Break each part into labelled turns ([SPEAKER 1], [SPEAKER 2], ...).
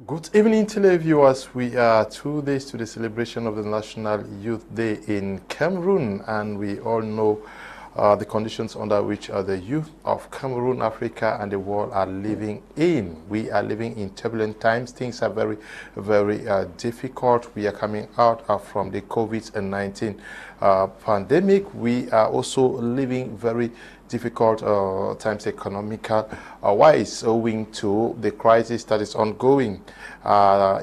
[SPEAKER 1] Good evening, televiewers. We are 2 days to the celebration of the National Youth Day in Cameroon, and we all know the conditions under which the youth of Cameroon, Africa, and the world are living in. We are living in turbulent times. Things are very, very difficult. We are coming out from the COVID-19 pandemic. We are also living very difficult times economical wise, owing to the crisis that is ongoing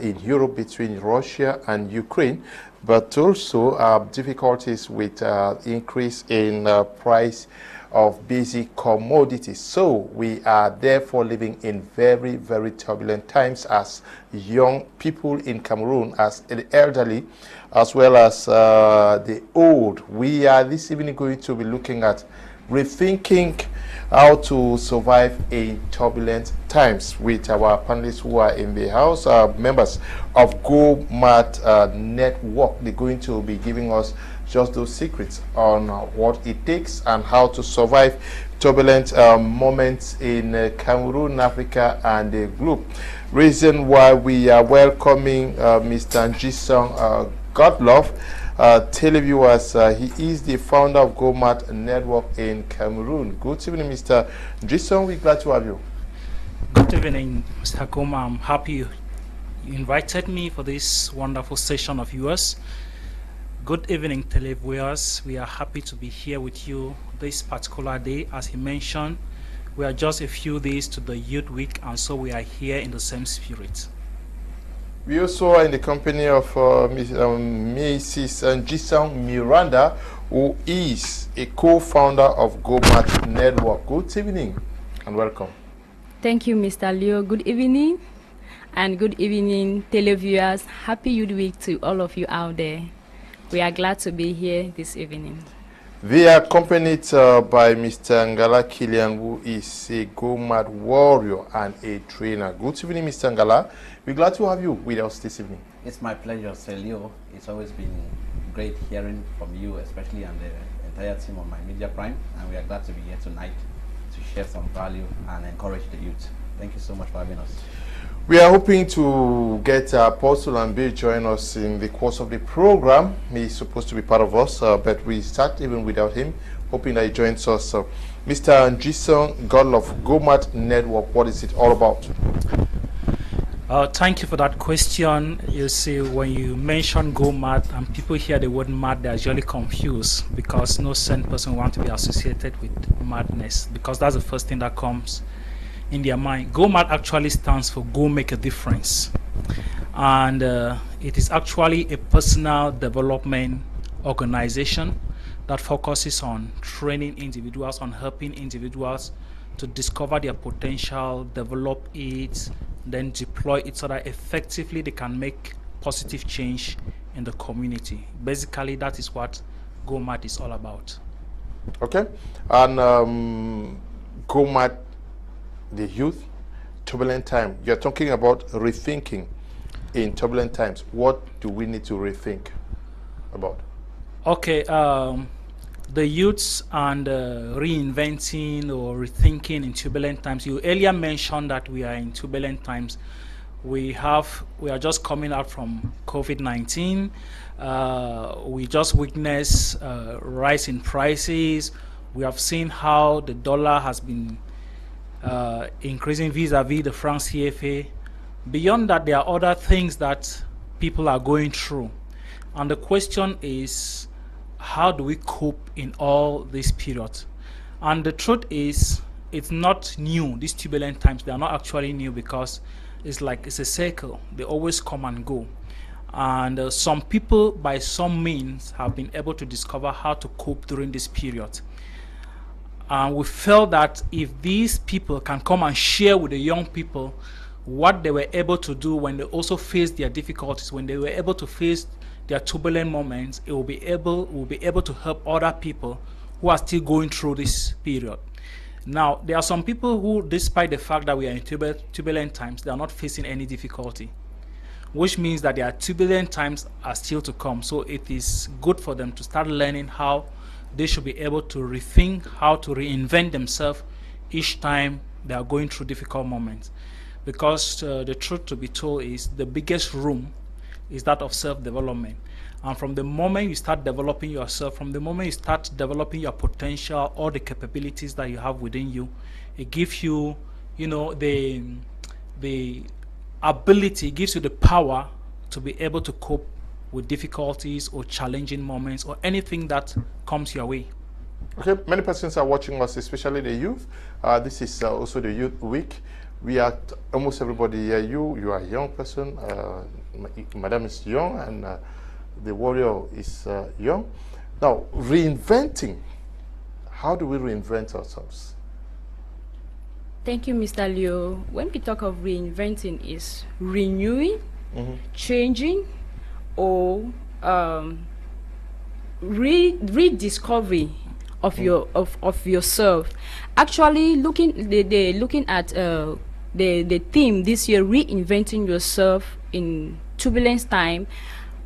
[SPEAKER 1] in Europe between Russia and Ukraine, but also difficulties with increase in price of basic commodities. So we are therefore living in very, very turbulent times as young people in Cameroon, as the elderly, as well as the old. We are this evening going to be looking at rethinking how to survive in turbulent times with our panelists who are in the house, members of GoMart Network. They're going to be giving us just those secrets on what it takes and how to survive turbulent moments in Cameroon, Africa, and the globe. Reason why we are welcoming Mr. Nsungkikang Godlove, televiewers. He is the founder of GoMart Network in Cameroon. Good evening, Mr. Nsungkikang. We're glad to have you.
[SPEAKER 2] Good evening, Mr. Kum. I'm happy you invited me for this wonderful session of yours. Good evening, televiewers. We are happy to be here with you this particular day. As he mentioned, we are just a few days to the Youth Week, and so we are here in the same spirit.
[SPEAKER 1] We also are in the company of Mrs. Nsungkikang Miranda, who is a co-founder of GoMart Network. Good evening and welcome.
[SPEAKER 3] Thank you, Mr. Leo. Good evening, and good evening, televiewers. Happy Youth Week to all of you out there. We are glad to be here this evening.
[SPEAKER 1] They are accompanied by Mr. Kilian, who is a GoMart warrior and a trainer. Good evening, Mr. Ngala. We're glad to have you with us this evening.
[SPEAKER 4] It's my pleasure, Celio. It's always been great hearing from you, especially and the entire team of My Media Prime, and we are glad to be here tonight to share some value and encourage the youth. Thank you so much for having us.
[SPEAKER 1] We are hoping to get Apostle Ambe join us in the course of the program. He's supposed to be part of us, but we start even without him, hoping that he joins us. Mr. Nsungkikang Godlove, GoMart Network, what is it all about?
[SPEAKER 2] Thank you for that question. You see, when you mention GoMart and people hear the word mad, they're usually confused because no sane person wants to be associated with madness, because that's the first thing that comes in their mind. GoMart actually stands for Go Make a Difference, and it is actually a personal development organization that focuses on training individuals, on helping individuals to discover their potential, develop it, then deploy it so that effectively they can make positive change in the community. Basically, that is what GoMart is all about.
[SPEAKER 1] Okay, and GoMart, the youth, turbulent time. You're talking about rethinking in turbulent times. What do we need to rethink about?
[SPEAKER 2] Okay, the youths and reinventing or rethinking in turbulent times. You earlier mentioned that we are in turbulent times. We are just coming out from COVID-19. We just witnessed rise in prices. We have seen how the dollar has been increasing vis-a-vis the franc CFA. Beyond that, there are other things that people are going through. And the question is, how do we cope in all these periods? And the truth is, it's not new. These turbulent times, they are not actually new, because it's like it's a cycle. They always come and go. And some people, by some means, have been able to discover how to cope during this period. And we felt that if these people can come and share with the young people what they were able to do when they also faced their difficulties, when they were able to face their turbulent moments, we'll be able to help other people who are still going through this period. Now, there are some people who, despite the fact that we are in turbulent times, they are not facing any difficulty, which means that their turbulent times are still to come. So it is good for them to start learning how they should be able to rethink, how to reinvent themselves each time they are going through difficult moments. because the truth to be told is the biggest room is that of self-development. And from the moment you start developing yourself, from the moment you start developing your potential, all the capabilities that you have within you, it gives you, you know, the ability, it gives you the power to be able to cope with difficulties or challenging moments or anything that comes your way.
[SPEAKER 1] Okay, many persons are watching us, especially the youth. This is also the Youth Week. We are almost everybody here. You are a young person. Madam is young, and the warrior is young. Now, reinventing. How do we reinvent ourselves?
[SPEAKER 3] Thank you, Mr. Leo. When we talk of reinventing, is renewing, changing, or rediscovery of your of yourself. Actually, looking at the theme this year, reinventing yourself in turbulence time,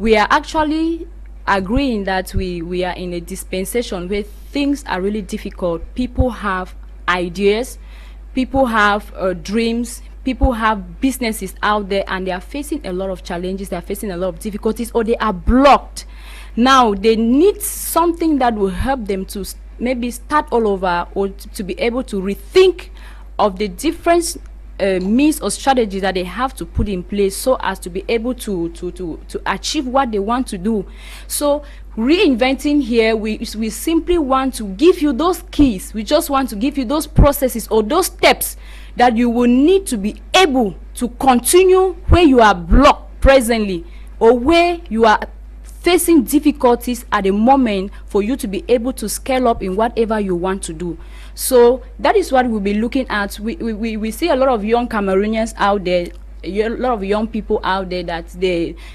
[SPEAKER 3] we are actually agreeing that we are in a dispensation where things are really difficult. People have ideas, people have dreams, people have businesses out there, and they are facing a lot of challenges, they are facing a lot of difficulties, or they are blocked. Now they need something that will help them to maybe start all over, or to be able to rethink of the different means or strategies that they have to put in place so as to be able to achieve what they want to do. So reinventing here, we simply want to give you those keys. We just want to give you those processes or those steps that you will need to be able to continue where you are blocked presently, or where you are facing difficulties at the moment, for you to be able to scale up in whatever you want to do. So that is what we'll be looking at. We see a lot of young Cameroonians out there, a lot of young people out there that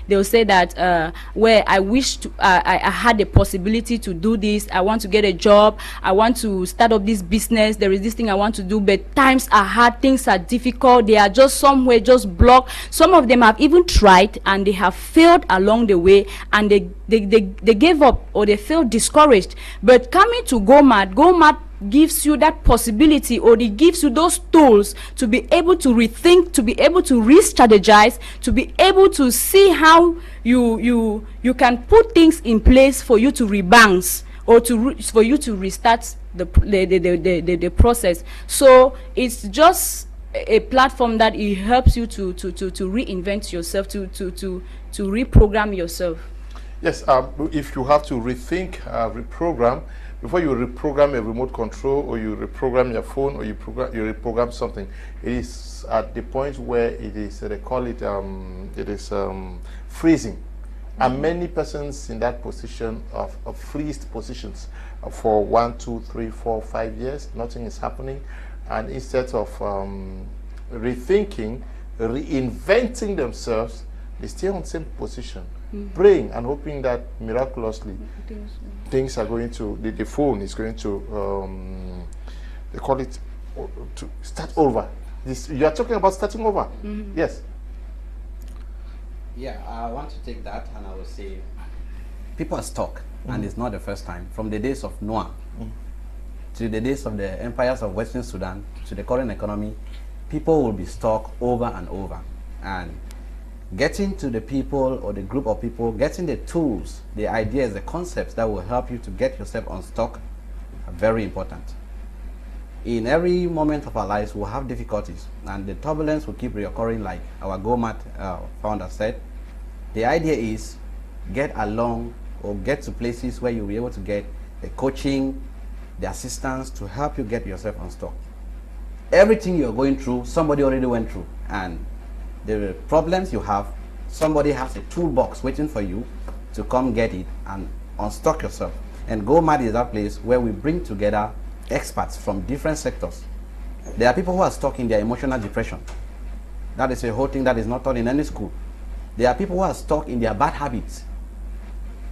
[SPEAKER 3] they'll say that where I wish to I had the possibility to do this, I want to get a job, I want to start up this business, there is this thing I want to do, but times are hard, things are difficult, they are just somewhere just blocked. Some of them have even tried and they have failed along the way, and they gave up, or they feel discouraged. But coming to GoMat gives you that possibility, or it gives you those tools to be able to rethink, to be able to re-strategize, to be able to see how you can put things in place for you to rebounce, or for you to restart the process. So it's just a platform that it helps you to reinvent yourself, to reprogram yourself.
[SPEAKER 1] Yes, if you have to rethink, reprogram, before you reprogram a remote control, or you reprogram your phone, or you reprogram something, it is at the point where it is, they call it, freezing. And many persons in that position of freezed positions for 1, 2, 3, 4, 5 years, nothing is happening. And instead of rethinking, reinventing themselves, they stay on the same position, praying and hoping that miraculously things are going to, the phone is going to, they call it, to start over. You are talking about starting over. Yes.
[SPEAKER 4] Yeah, I want to take that, and I will say people are stuck, and it's not the first time. From the days of Noah to the days of the empires of Western Sudan to the current economy, people will be stuck over and over. And getting to the people, or the group of people, getting the tools, the ideas, the concepts that will help you to get yourself unstuck are very important. In every moment of our lives, we'll have difficulties, and the turbulence will keep reoccurring, like our GoMat founder said. The idea is get along, or get to places where you'll be able to get the coaching, the assistance to help you get yourself unstuck. Everything you're going through, somebody already went through, and the problems you have, somebody has a toolbox waiting for you to come get it and unstuck yourself. And GoMat is that place where we bring together experts from different sectors. There are people who are stuck in their emotional depression. That is a whole thing that is not taught in any school. There are people who are stuck in their bad habits.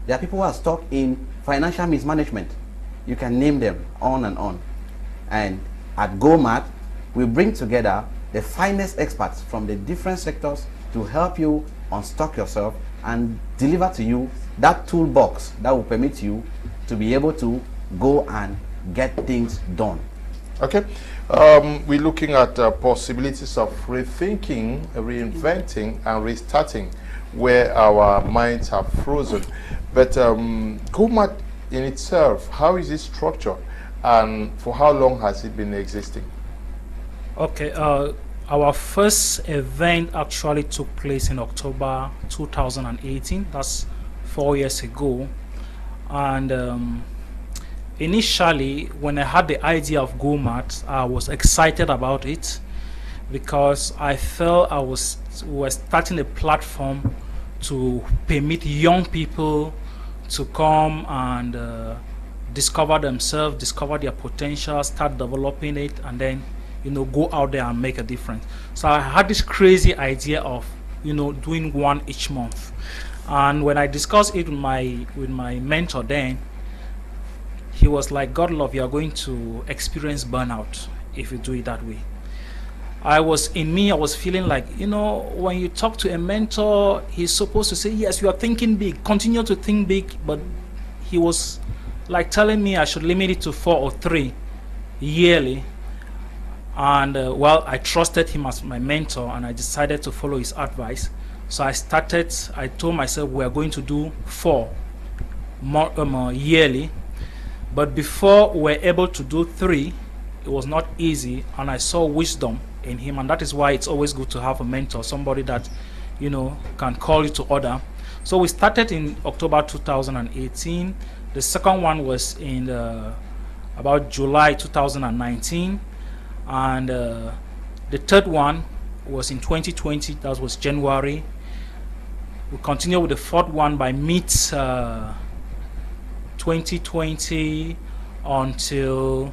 [SPEAKER 4] There are people who are stuck in financial mismanagement. You can name them on and on. And at GoMat, we bring together the finest experts from the different sectors to help you unstuck yourself and deliver to you that toolbox that will permit you to be able to go and get things done.
[SPEAKER 1] Okay, we're looking at possibilities of rethinking, reinventing, and restarting where our minds have frozen. But GOMAT in itself, how is it structured, and for how long has it been existing?
[SPEAKER 2] Okay, our first event actually took place in October 2018. That's 4 years ago. And initially, when I had the idea of GOMAT, I was excited about it because I felt we were starting a platform to permit young people to come and discover themselves, discover their potential, start developing it, and then go out there and make a difference. So I had this crazy idea of doing one each month. And when I discussed it with my mentor then, he was like, "Godlove, you are going to experience burnout if you do it that way." I was feeling like, when you talk to a mentor, he's supposed to say, "Yes, you are thinking big, continue to think big," but he was like telling me I should limit it to 4 or 3 yearly. And well, I trusted him as my mentor, and I decided to follow his advice. So I told myself we are going to do 4 more yearly. But before we were able to do 3, it was not easy, and I saw wisdom in him, and that is why it's always good to have a mentor, somebody that can call you to order. So we started in October 2018. The second one was in about July 2019, and the third one was in 2020. That was January. We continue with the fourth one by mid 2020 until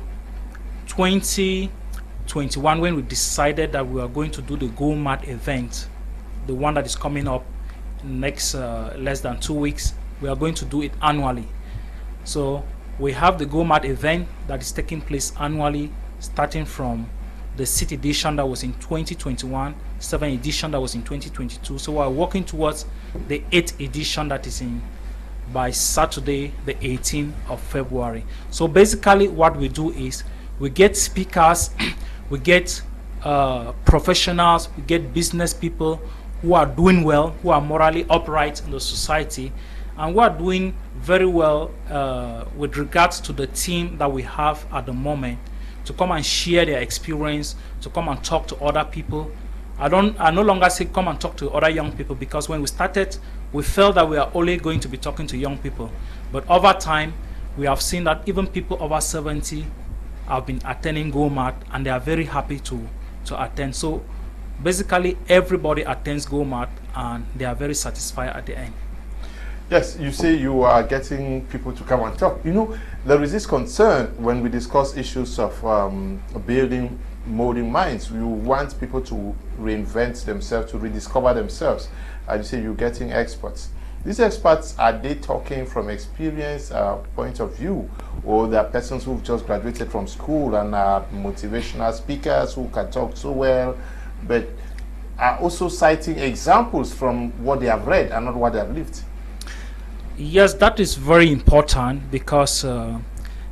[SPEAKER 2] 2021, when we decided that we are going to do the GOMAT event, the one that is coming up next less than 2 weeks. We are going to do it annually. So we have the GOMAT event that is taking place annually, starting from the 6th edition that was in 2021, 7th edition that was in 2022. So we're working towards the 8th edition that is in by Saturday, the 18th of February. So basically what we do is we get speakers, we get professionals, we get business people who are doing well, who are morally upright in the society, and who are doing very well with regards to the team that we have at the moment, to come and share their experience, to come and talk to other people. I no longer say come and talk to other young people, because when we started, we felt that we are only going to be talking to young people. But over time, we have seen that even people over 70 have been attending GOMAT, and they are very happy to attend. So basically, everybody attends GOMAT, and they are very satisfied at the end.
[SPEAKER 1] Yes, you say you are getting people to come and talk. There is this concern when we discuss issues of building, molding minds. You want people to reinvent themselves, to rediscover themselves. As you say, you're getting experts. These experts, are they talking from experience, point of view, or they are persons who've just graduated from school and are motivational speakers who can talk so well, but are also citing examples from what they have read and not what they have lived?
[SPEAKER 2] Yes, that is very important, because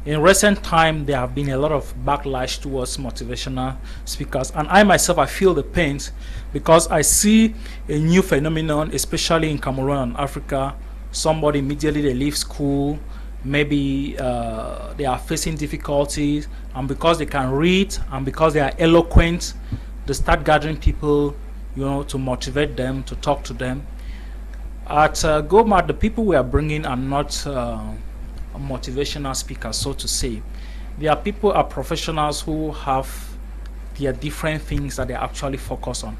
[SPEAKER 2] in recent time there have been a lot of backlash towards motivational speakers, and I myself, I feel the pains, because I see a new phenomenon, especially in Cameroon and Africa. Somebody immediately they leave school, maybe they are facing difficulties, and because they can read and because they are eloquent, they start gathering people, to motivate them, to talk to them. At GOMAT, the people we are bringing are not motivational speakers, so to say. They are people, are professionals who have their different things that they actually focus on.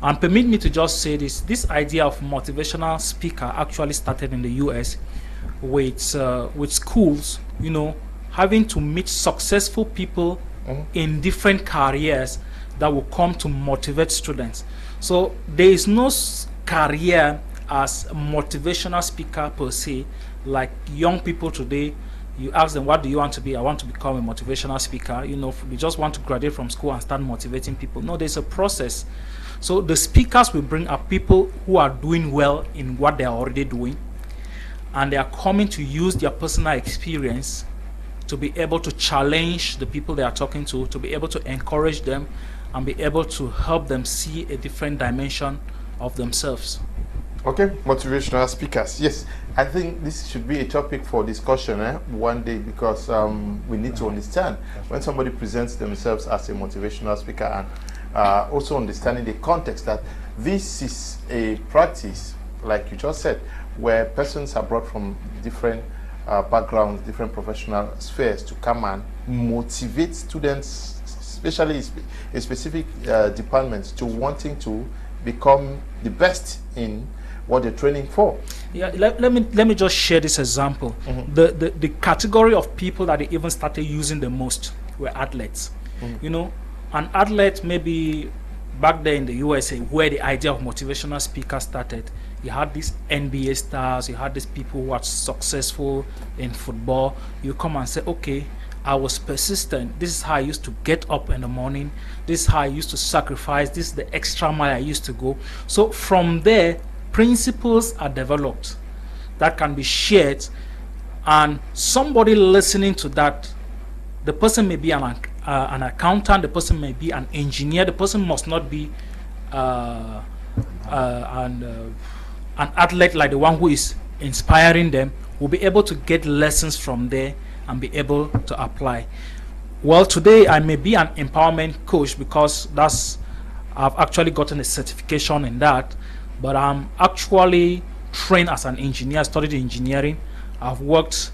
[SPEAKER 2] And permit me to just say this idea of motivational speaker actually started in the US with schools, having to meet successful people in different careers that will come to motivate students. So there is no career as a motivational speaker per se. Like young people today, you ask them, what do you want to be? I want to become a motivational speaker. We just want to graduate from school and start motivating people. No, there's a process. So the speakers we bring are people who are doing well in what they are already doing, and they are coming to use their personal experience to be able to challenge the people they are talking to be able to encourage them, and be able to help them see a different dimension of themselves.
[SPEAKER 1] Okay, motivational speakers. Yes, I think this should be a topic for discussion one day, because we need to understand when somebody presents themselves as a motivational speaker, and also understanding the context that this is a practice, like you just said, where persons are brought from different backgrounds, different professional spheres to come and motivate students, especially in specific departments, to wanting to become the best in what they're training for.
[SPEAKER 2] Yeah, let me just share this example. The category of people that they even started using the most were athletes. You know, an athlete, maybe back there in the USA, where the idea of motivational speakers started, you had these NBA stars, you had these people who are successful in football. You come and say, okay, I was persistent. This is how I used to get up in the morning. This is how I used to sacrifice. This is the extra mile I used to go. So from there, principles are developed that can be shared, and somebody listening to that, the person may be an accountant, the person may be an engineer, the person must not be an athlete like the one who is inspiring them, will be able to get lessons from there and be able to apply. Well, today I may be an empowerment coach because I've actually gotten a certification in that, but I'm actually trained as an engineer, studied engineering. I've worked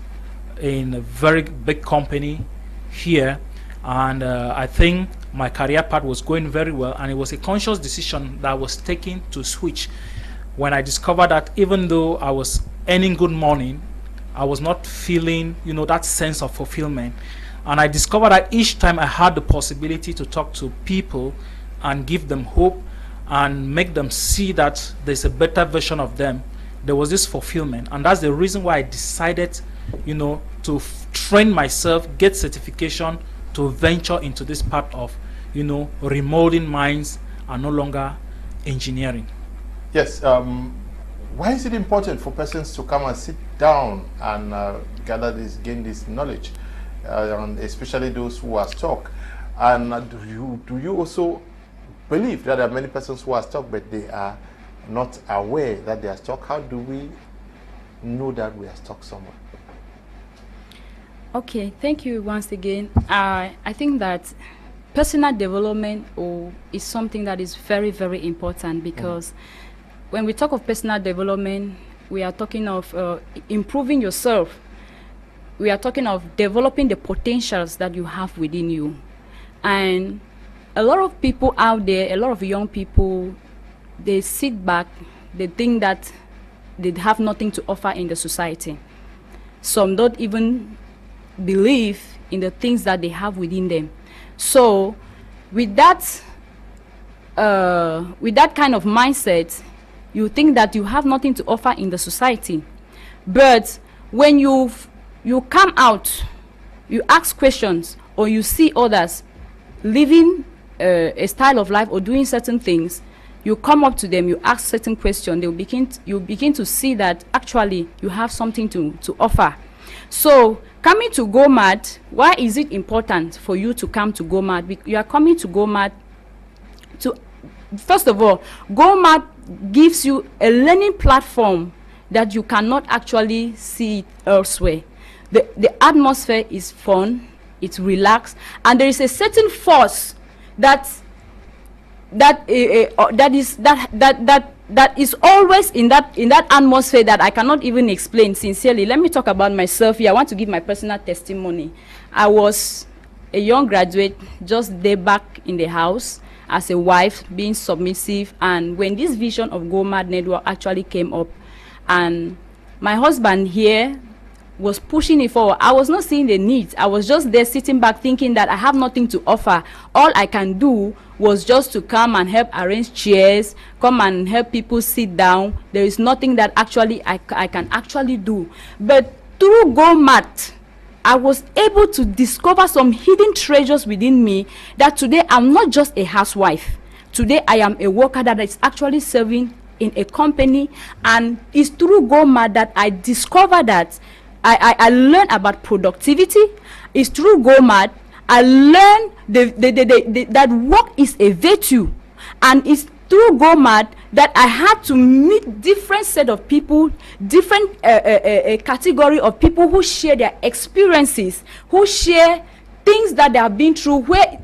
[SPEAKER 2] in a very big company here, and I think my career path was going very well, and it was a conscious decision that I was taking to switch when I discovered that even though I was earning good money, I was not feeling, you know, that sense of fulfillment. And I discovered that each time I had the possibility to talk to people and give them hope and make them see that there's a better version of them, there was this fulfillment. And that's the reason why I decided, you know, to train myself, get certification, to venture into this part of, you know, remolding minds and no longer engineering.
[SPEAKER 1] Yes. Why is it important for persons to come and sit down and gain this knowledge, and especially those who are stuck? And do you also believe that there are many persons who are stuck, but they are not aware that they are stuck? How do we know that we are stuck somewhere?
[SPEAKER 3] Okay, thank you once again. I think that personal development is something that is very, very important, because when we talk of personal development, we are talking of improving yourself. We are talking of developing the potentials that you have within you. And a lot of people out there, a lot of young people, they sit back, they think that they have nothing to offer in the society. Some don't even believe in the things that they have within them. So with that kind of mindset, you think that you have nothing to offer in the society. But when you come out, you ask questions, or you see others living a style of life or doing certain things, you come up to them, you ask certain questions, you begin to see that actually you have something to offer. So coming to Go Mad, why is it important for you to come to Go Mad? You are coming to Go Mad to, first of all, Go Mad gives you a learning platform that you cannot actually see it elsewhere. The atmosphere is fun, it's relaxed, and there is a certain force that is always in that atmosphere that I cannot even explain. Sincerely, let me talk about myself here. I want to give my personal testimony. I was a young graduate, just there back in the house as a wife, being submissive, and when this vision of Go Mad Network actually came up, and my husband here was pushing it forward, I was not seeing the need. I was just there sitting back thinking that I have nothing to offer. All I can do was just to come and help arrange chairs, come and help people sit down. There is nothing that actually I can actually do. But through Go Mad, I was able to discover some hidden treasures within me, that today I'm not just a housewife. Today I am a worker that is actually serving in a company, and it's through Go Mad that I discovered that I learned about productivity. It's through GoMad I learned that work is a virtue, and it's through GoMad that I had to meet different set of people, different category of people who share their experiences, who share things that they have been through, where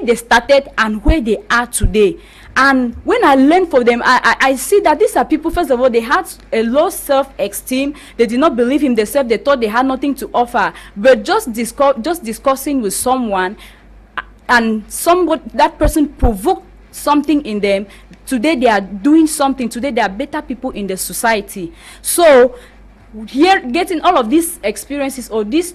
[SPEAKER 3] they started and where they are today. And when I learn from them, I see that these are people, first of all, they had a low self-esteem. They did not believe in themselves. They thought they had nothing to offer. But just discussing with someone, and that person provoked something in them. Today they are doing something. Today they are better people in the society. So here, getting all of these experiences or these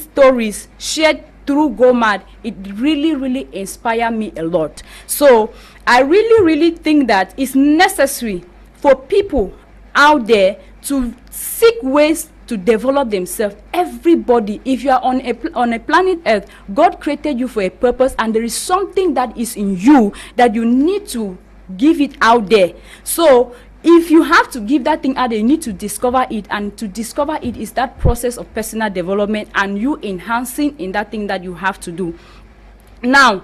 [SPEAKER 3] stories shared through GoMad, it really inspired me a lot. So I really think that it's necessary for people out there to seek ways to develop themselves. Everybody, if you are on a planet Earth, God created you for a purpose, and there is something that is in you that you need to give it out there. So if you have to give that thing out there, you need to discover it, and to discover it is that process of personal development and you enhancing in that thing that you have to do. Now,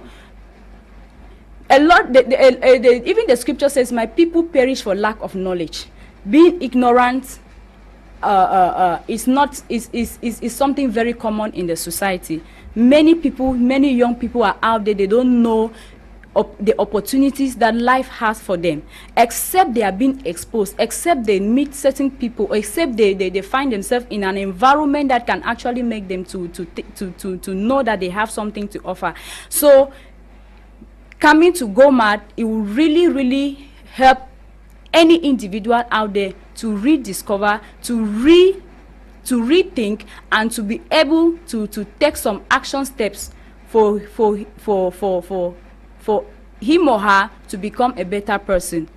[SPEAKER 3] even the scripture says, my people perish for lack of knowledge. Being ignorant is something very common in the society. Many young people are out there, they don't know the opportunities that life has for them, except they are being exposed, except they meet certain people, except they find themselves in an environment that can actually make them to know that they have something to offer. So coming to GoMad, it will really help any individual out there to rediscover, to rethink, and to be able to take some action steps for him or her to become a better person.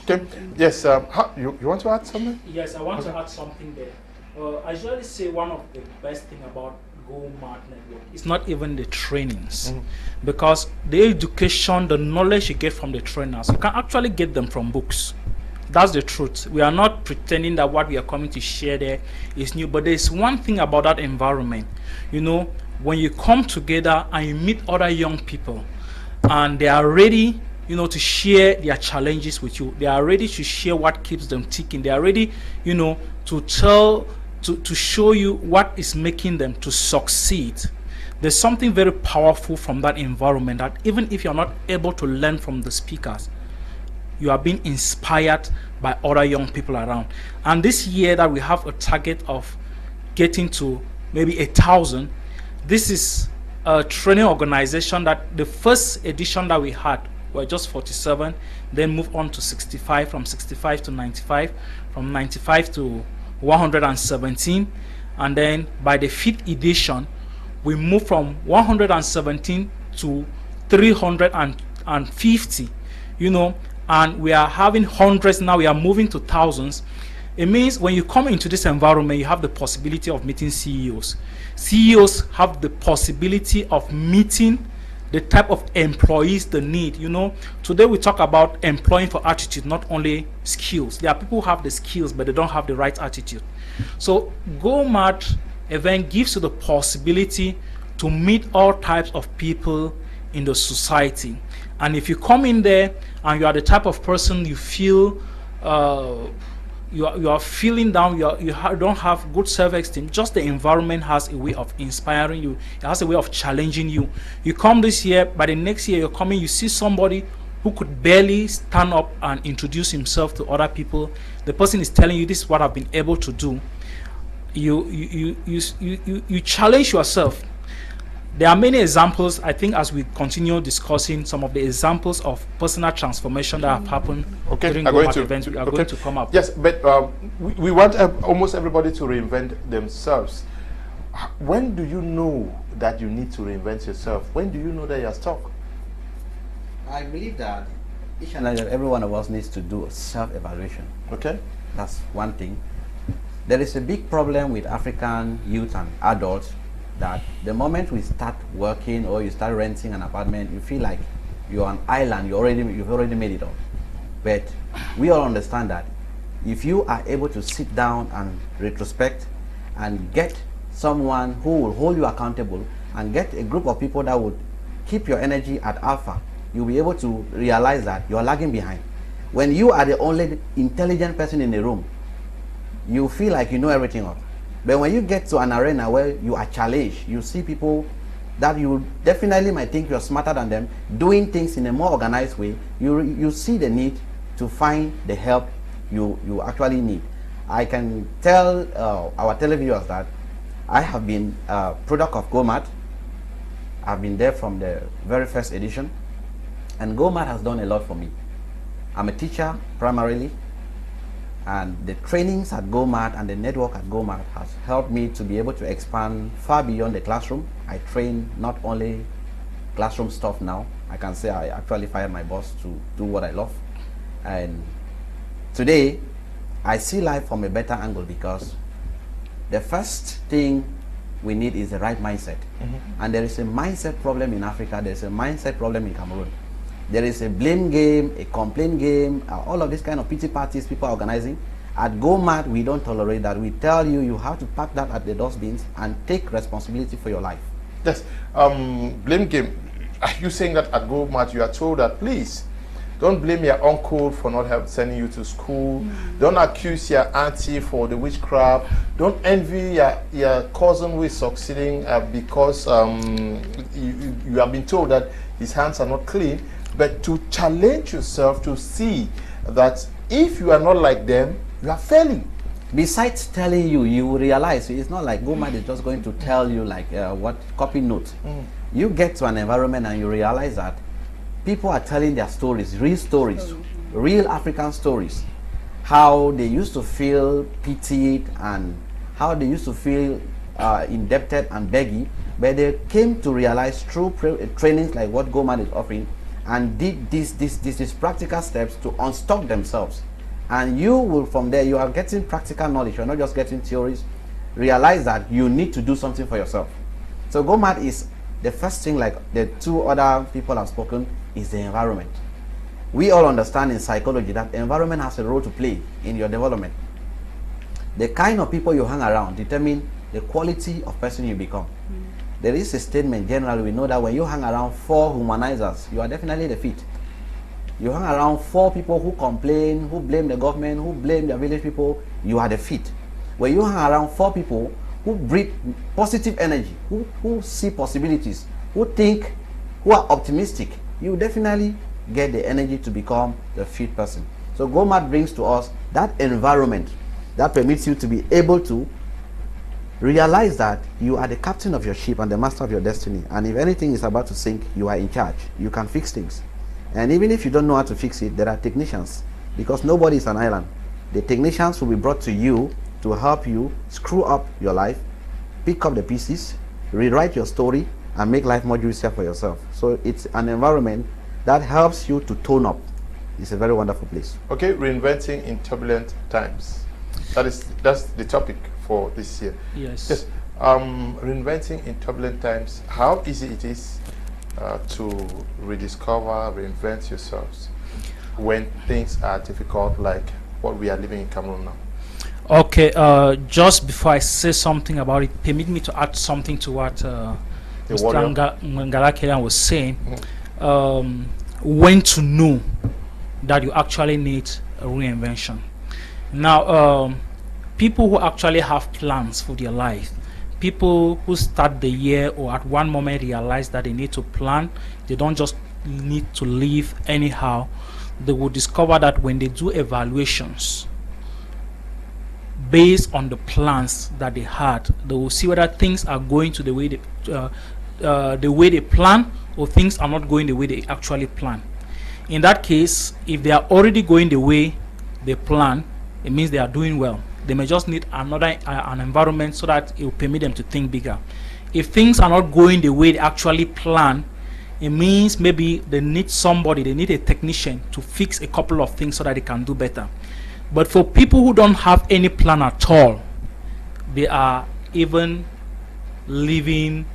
[SPEAKER 1] Okay. Yes. You want to add something?
[SPEAKER 2] Yes, I want to add something there. I usually say one of the best thing about GoMad Network is not even the trainings, because the education, the knowledge you get from the trainers, you can actually get them from books. That's the truth. We are not pretending that what we are coming to share there is new, but there's one thing about that environment. You know, when you come together and you meet other young people, and they are ready, you know, to share their challenges with you. They are ready to share what keeps them ticking. They are ready, you know, to show you what is making them to succeed. There's something very powerful from that environment, that even if you're not able to learn from the speakers, you are being inspired by other young people around. And this year that we have a target of getting to maybe 1,000, this is a training organization that the first edition that we had were just 47, then moved on to 65, from 65 to 95, from 95 to 117, and then by the 5th edition we moved from 117 to 350, you know, and we are having hundreds now. We are moving to thousands. It means when you come into this environment, you have the possibility of meeting CEOs. CEOs have the possibility of meeting the type of employees they need. You know, today we talk about employing for attitude, not only skills. There are people who have the skills, but they don't have the right attitude. So GoMad event gives you the possibility to meet all types of people in the society. And if you come in there and you are the type of person you feel you are feeling down, don't have good self-esteem, just the environment has a way of inspiring you. It has a way of challenging you. You come this year, by the next year you're coming, you see somebody who could barely stand up and introduce himself to other people. The person is telling you, this is what I've been able to do. You challenge yourself. There are many examples. I think as we continue discussing some of the examples of personal transformation that have happened during GoMad events, we are going to come up.
[SPEAKER 1] Yes, but we want almost everybody to reinvent themselves. When do you know that you need to reinvent yourself? When do you know that you're stuck?
[SPEAKER 4] I believe that each and every one of us needs to do a self-evaluation.
[SPEAKER 1] Okay.
[SPEAKER 4] That's one thing. There is a big problem with African youth and adults, that the moment we start working or you start renting an apartment, you feel like you're on an island, you've already made it up. But we all understand that if you are able to sit down and retrospect, and get someone who will hold you accountable, and get a group of people that would keep your energy at alpha, you'll be able to realize that you're lagging behind. When you are the only intelligent person in the room, you feel like you know everything of. But when you get to an arena where you are challenged, you see people that you definitely might think you're smarter than them, doing things in a more organized way, you see the need to find the help you actually need. I can tell our televiewers that I have been a product of GoMat. I've been there from the very first edition, and GoMat has done a lot for me. I'm a teacher primarily, and the trainings at GoMat and the network at GoMat has helped me to be able to expand far beyond the classroom. I train not only classroom stuff now, I can say I actually fired my boss to do what I love. And today, I see life from a better angle, because the first thing we need is the right mindset. And there is a mindset problem in Africa, there's a mindset problem in Cameroon. There is a blame game, a complaint game, all of these kind of pity parties people are organizing. At GoMat, we don't tolerate that. We tell you, you have to pack that at the dustbins and take responsibility for your life.
[SPEAKER 1] Yes, blame game. Are you saying that at GoMat you are told that, please, don't blame your uncle for not sending you to school. Don't accuse your auntie for the witchcraft. Don't envy your cousin who is succeeding because you have been told that his hands are not clean. But to challenge yourself to see that if you are not like them, you are failing.
[SPEAKER 4] Besides telling you, you will realize it's not like GoMat is just going to tell you like what copy note. You get to an environment and you realize that people are telling their stories, real African stories. How they used to feel pitied and how they used to feel indebted and beggy, but they came to realize through trainings like what GoMat is offering, and did these practical steps to unstuck themselves. And you will, from there, you are getting practical knowledge. You're not just getting theories. Realize that you need to do something for yourself. So GoMat is the first thing, like the two other people have spoken, is the environment. We all understand in psychology that environment has a role to play in your development. The kind of people you hang around determine the quality of person you become. There is a statement, generally we know that when you hang around 4 humanizers, you are definitely the fit. You hang around 4 people who complain, who blame the government, who blame their village people, you are the fit. When you hang around 4 people who breathe positive energy, who see possibilities, who are optimistic, you definitely get the energy to become the fit person. So GoMat brings to us that environment that permits you to be able to realize that you are the captain of your ship and the master of your destiny, and if anything is about to sink, you are in charge. You can fix things, and even if you don't know how to fix it, there are technicians, because nobody is an island. The technicians will be brought to you to help you screw up your life, pick up the pieces, rewrite your story, and make life more juicier for yourself. So it's an environment that helps you to tone up. It's a very wonderful place.
[SPEAKER 1] Okay, reinventing in turbulent times. That's the topic for this year.
[SPEAKER 2] Yes.
[SPEAKER 1] Reinventing in turbulent times. How easy it is to rediscover, reinvent yourselves when things are difficult, like what we are living in Cameroon now.
[SPEAKER 2] Okay. Just before I say something about it, permit me to add something to what Mr. Kilian was saying. When to know that you actually need a reinvention. Now, people who actually have plans for their life, people who start the year or at one moment realize that they need to plan, they don't just need to live anyhow. They will discover that when they do evaluations based on the plans that they had, they will see whether things are going to the way they plan, or things are not going the way they actually plan. In that case, if they are already going the way they plan, it means they are doing well. They may just need an environment so that it will permit them to think bigger. If things are not going the way they actually plan, it means maybe they need a technician to fix a couple of things so that they can do better. But for people who don't have any plan at all, they are even living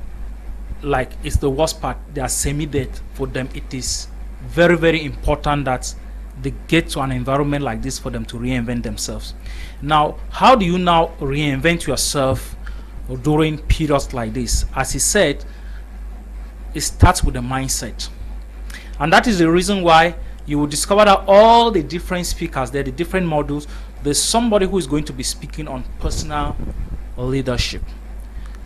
[SPEAKER 2] like it's the worst part. They are semi-dead. For them, it is very, very important that they get to an environment like this for them to reinvent themselves. Now, how do you now reinvent yourself during periods like this? As he said, it starts with the mindset. And that is the reason why you will discover that all the different speakers, the different modules, there's somebody who is going to be speaking on personal leadership.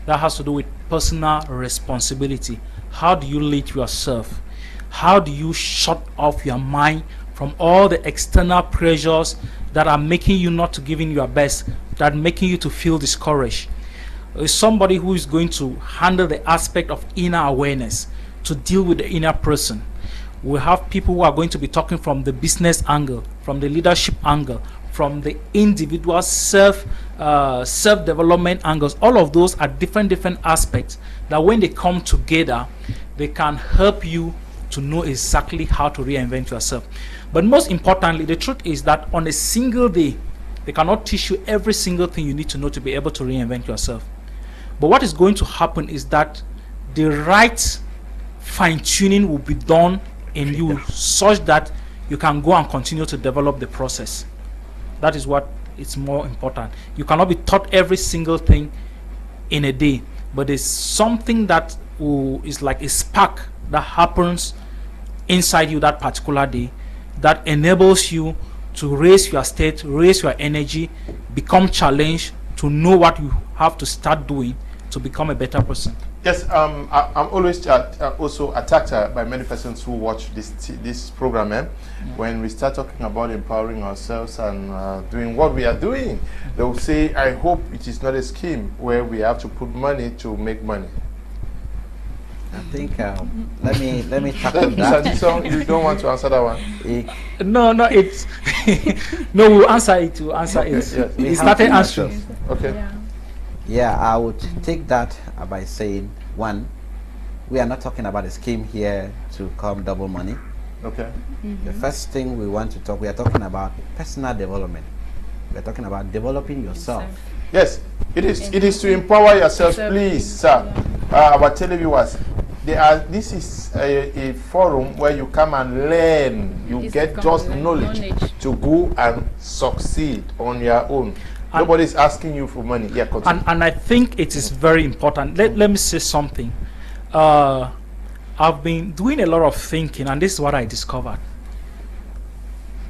[SPEAKER 2] That has to do with personal responsibility. How do you lead yourself? How do you shut off your mind from all the external pressures that are making you not to give in your best, that are making you to feel discouraged? Somebody who is going to handle the aspect of inner awareness, to deal with the inner person. We have people who are going to be talking from the business angle, from the leadership angle, from the individual self-development angles. All of those are different aspects that when they come together, they can help you to know exactly how to reinvent yourself. But most importantly, the truth is that on a single day, they cannot teach you every single thing you need to know to be able to reinvent yourself. But what is going to happen is that the right fine-tuning will be done in you such that you can go and continue to develop the process. That is what is more important. You cannot be taught every single thing in a day, but there's something that is like a spark that happens inside you that particular day that enables you to raise your state, raise your energy, become challenged, to know what you have to start doing to become a better person.
[SPEAKER 1] Yes, I'm always also attacked by many persons who watch this program. When we start talking about empowering ourselves and doing what we are doing, they will say, I hope it is not a scheme where we have to put money to make money.
[SPEAKER 4] I think let me tackle that.
[SPEAKER 1] You don't want to answer that one?
[SPEAKER 2] No, it's no. We'll answer it. We'll answer it.
[SPEAKER 1] Yes.
[SPEAKER 2] It's not an answer.
[SPEAKER 1] Okay.
[SPEAKER 4] Yeah, I would take that by saying, one, we are not talking about a scheme here to come double money.
[SPEAKER 1] Okay.
[SPEAKER 4] The first thing we want to talk, we are talking about personal development. We are talking about developing yourself.
[SPEAKER 1] Yes, it is to empower yourself, please, sir. Our televiewers, this is a forum where you come and learn. You get just knowledge to go and succeed on your own. Nobody's asking you for money. Yeah, continue.
[SPEAKER 2] And I think it is very important. Let me say something. I've been doing a lot of thinking, and this is what I discovered.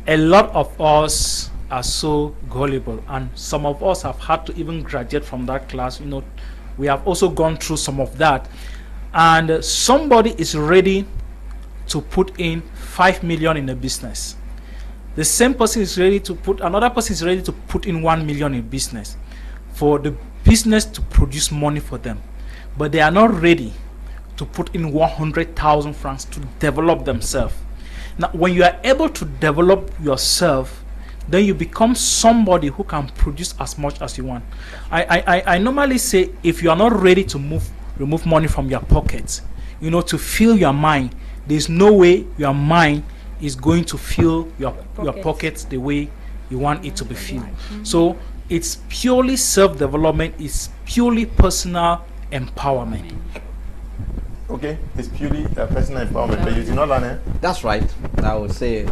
[SPEAKER 2] A lot of us are so gullible, and some of us have had to even graduate from that class. You know, we have also gone through some of that. And somebody is ready to put in 5 million in a business. The same person is ready to put, another person is ready to put in 1 million in business for the business to produce money for them. But they are not ready to put in 100,000 francs to develop themselves. Now, when you are able to develop yourself, then you become somebody who can produce as much as you want. I normally say, if you are not ready to remove money from your pockets, you know, to fill your mind, there's no way your mind is going to fill your pockets the way you want it to be filled. So it's purely self-development, it's purely personal empowerment.
[SPEAKER 1] Okay, it's purely personal empowerment, but you did not learn it?
[SPEAKER 4] That's right. I would say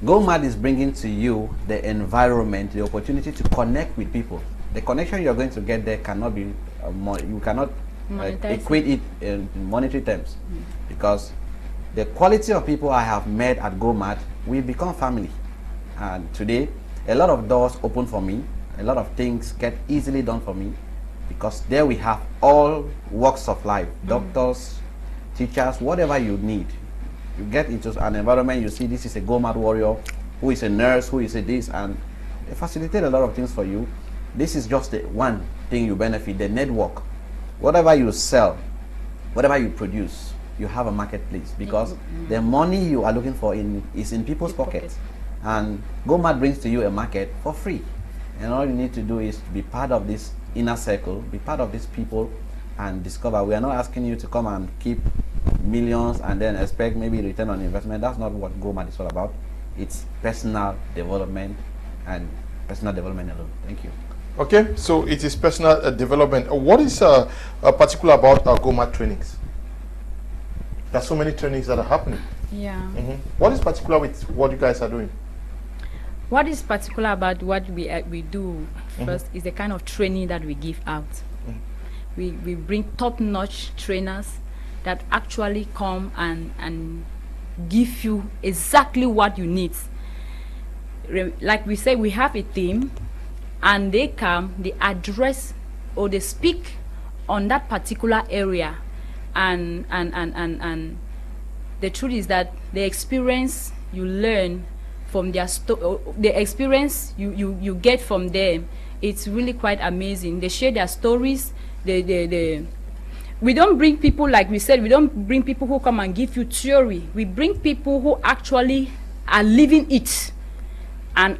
[SPEAKER 4] Go Mad is bringing to you the environment, the opportunity to connect with people. The connection you're going to get there cannot be, you cannot equate it in monetary terms, because the quality of people I have met at Go Mad, we become family. And today, a lot of doors open for me, a lot of things get easily done for me, because there we have all walks of life, doctors, teachers, whatever you need. You get into an environment, you see this is a Go Mad warrior, who is a nurse, who is a this, and they facilitate a lot of things for you. This is just the one thing you benefit, the network. Whatever you sell, whatever you produce, you have a marketplace, because the money you are looking for is in people's pockets. And Go Mad brings to you a market for free. And all you need to do is to be part of this inner circle, be part of these people, and discover. We are not asking you to come and keep millions and then expect maybe return on investment. That's not what Go Mad is all about. It's personal development, and personal development alone. Thank you.
[SPEAKER 1] Okay, so it is personal development. What is particular about Go Mad trainings? There are so many trainings that are happening.
[SPEAKER 3] Yeah.
[SPEAKER 1] What is particular with what you guys are doing?
[SPEAKER 3] What is particular about what we do first is the kind of training that we give out. We bring top-notch trainers that actually come and give you exactly what you need. Like we say, we have a team, and they come, they address or they speak on that particular area, and the truth is that the experience you learn from their the experience you get from them, it's really quite amazing. They share their stories. We don't bring people, like we said, we don't bring people who come and give you theory. We bring people who actually are living it, and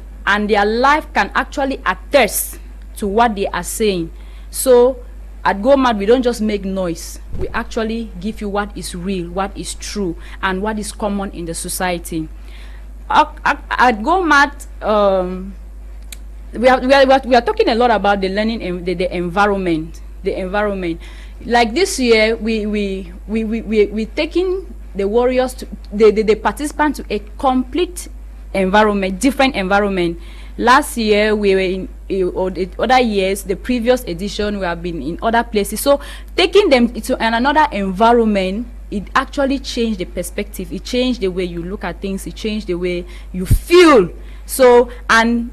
[SPEAKER 3] their life can actually attest to what they are saying. So at GoMad, we don't just make noise. We actually give you what is real, what is true, and what is common in the society. At GoMad, we are talking a lot about the learning and the environment. The environment. Like this year, we taking the warriors to the participants to a complete environment, different environment. Last year we were in other years, the previous edition, we have been in other places. So taking them to another environment, it actually changed the perspective. It changed the way you look at things. It changed the way you feel. So, and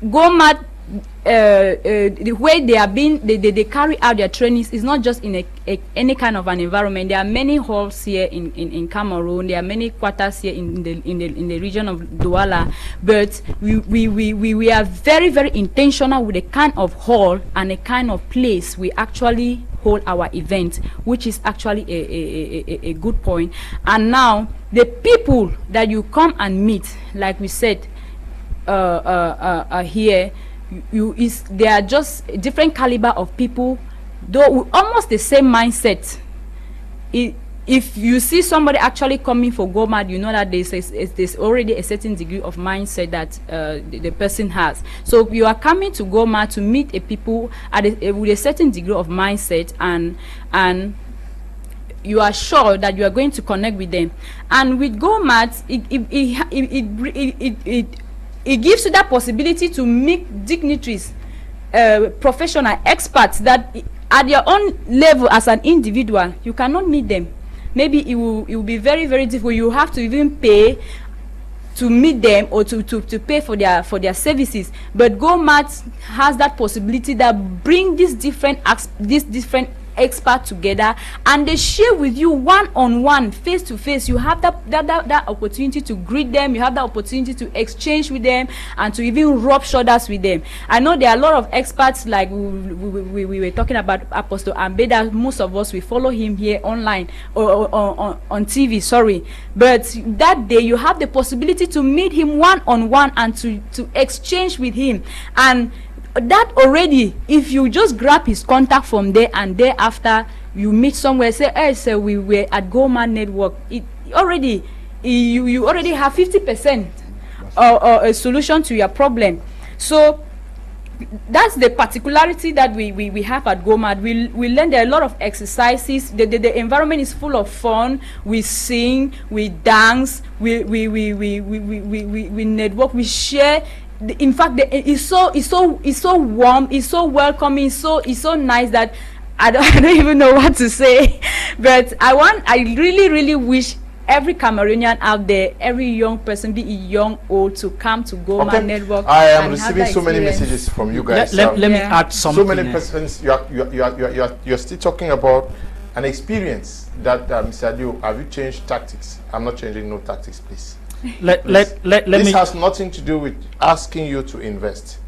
[SPEAKER 3] GoMad, the way they are being, they carry out their trainings is not just in any kind of an environment. There are many halls here in Cameroon. There are many quarters here in the region of Douala. But we are very, very intentional with the kind of hall and a kind of place we actually hold our event, which is actually a good point. And now the people that you come and meet, like we said here, they are just a different caliber of people, though with almost the same mindset. If you see somebody actually coming for GoMad, you know that there's already a certain degree of mindset that the person has. So you are coming to GoMad to meet a people with a certain degree of mindset, and you are sure that you are going to connect with them. And with GoMad, it gives you that possibility to meet dignitaries, professional experts that at your own level as an individual, you cannot meet them. Maybe it will be very, very difficult. You have to even pay to meet them or to pay for their services. But GoMad has that possibility that bring these different experts together, and they share with you one-on-one, face-to-face. You have that opportunity to greet them. You have the opportunity to exchange with them and to even rub shoulders with them. I know there are a lot of experts, like we were talking about Apostle Ambe, that most of us, we follow him here online or on TV, sorry. But that day you have the possibility to meet him one-on-one and to exchange with him. And that already, if you just grab his contact from there, and thereafter you meet somewhere, say, hey, so we were at GoMad Network, you already have 50% or a solution to your problem. So that's the particularity that we have at GoMad. We learn there are a lot of exercises. The environment is full of fun. We sing, we dance, we network, we share. In fact, it's so warm, it's so welcoming, it's so nice that I don't even know what to say. But I really wish every Cameroonian out there, every young person, be it young or old, to come to GoMad Network. I am receiving so many messages from you guys.
[SPEAKER 2] Let me add something.
[SPEAKER 1] So many persons, you're still talking about an experience that Mr. Adio, have you changed tactics? I'm not changing no tactics, please. This has nothing to do with asking you to invest.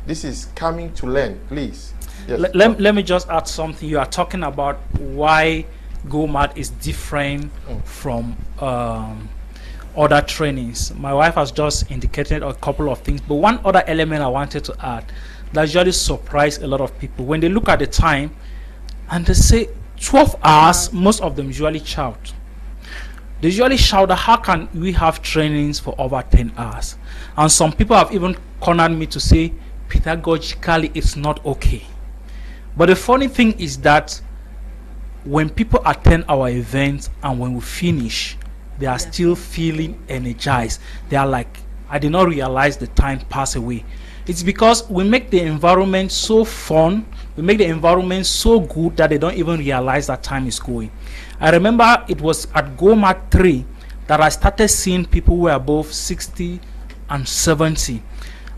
[SPEAKER 1] This is coming to learn, please. Yes.
[SPEAKER 2] Let me just add something. You are talking about why GoMad is different from other trainings. My wife has just indicated a couple of things, but one other element I wanted to add that usually surprised a lot of people when they look at the time and they say 12 hours. Most of them usually shout. They usually shout, how can we have trainings for over 10 hours? And some people have even cornered me to say, pedagogically, it's not okay. But the funny thing is that when people attend our events and when we finish, they are still feeling energized. They are like, I did not realize the time passed away. It's because we make the environment so fun, we make the environment so good that they don't even realize that time is going. I remember it was at GOMAT 3 that I started seeing people who were above 60 and 70.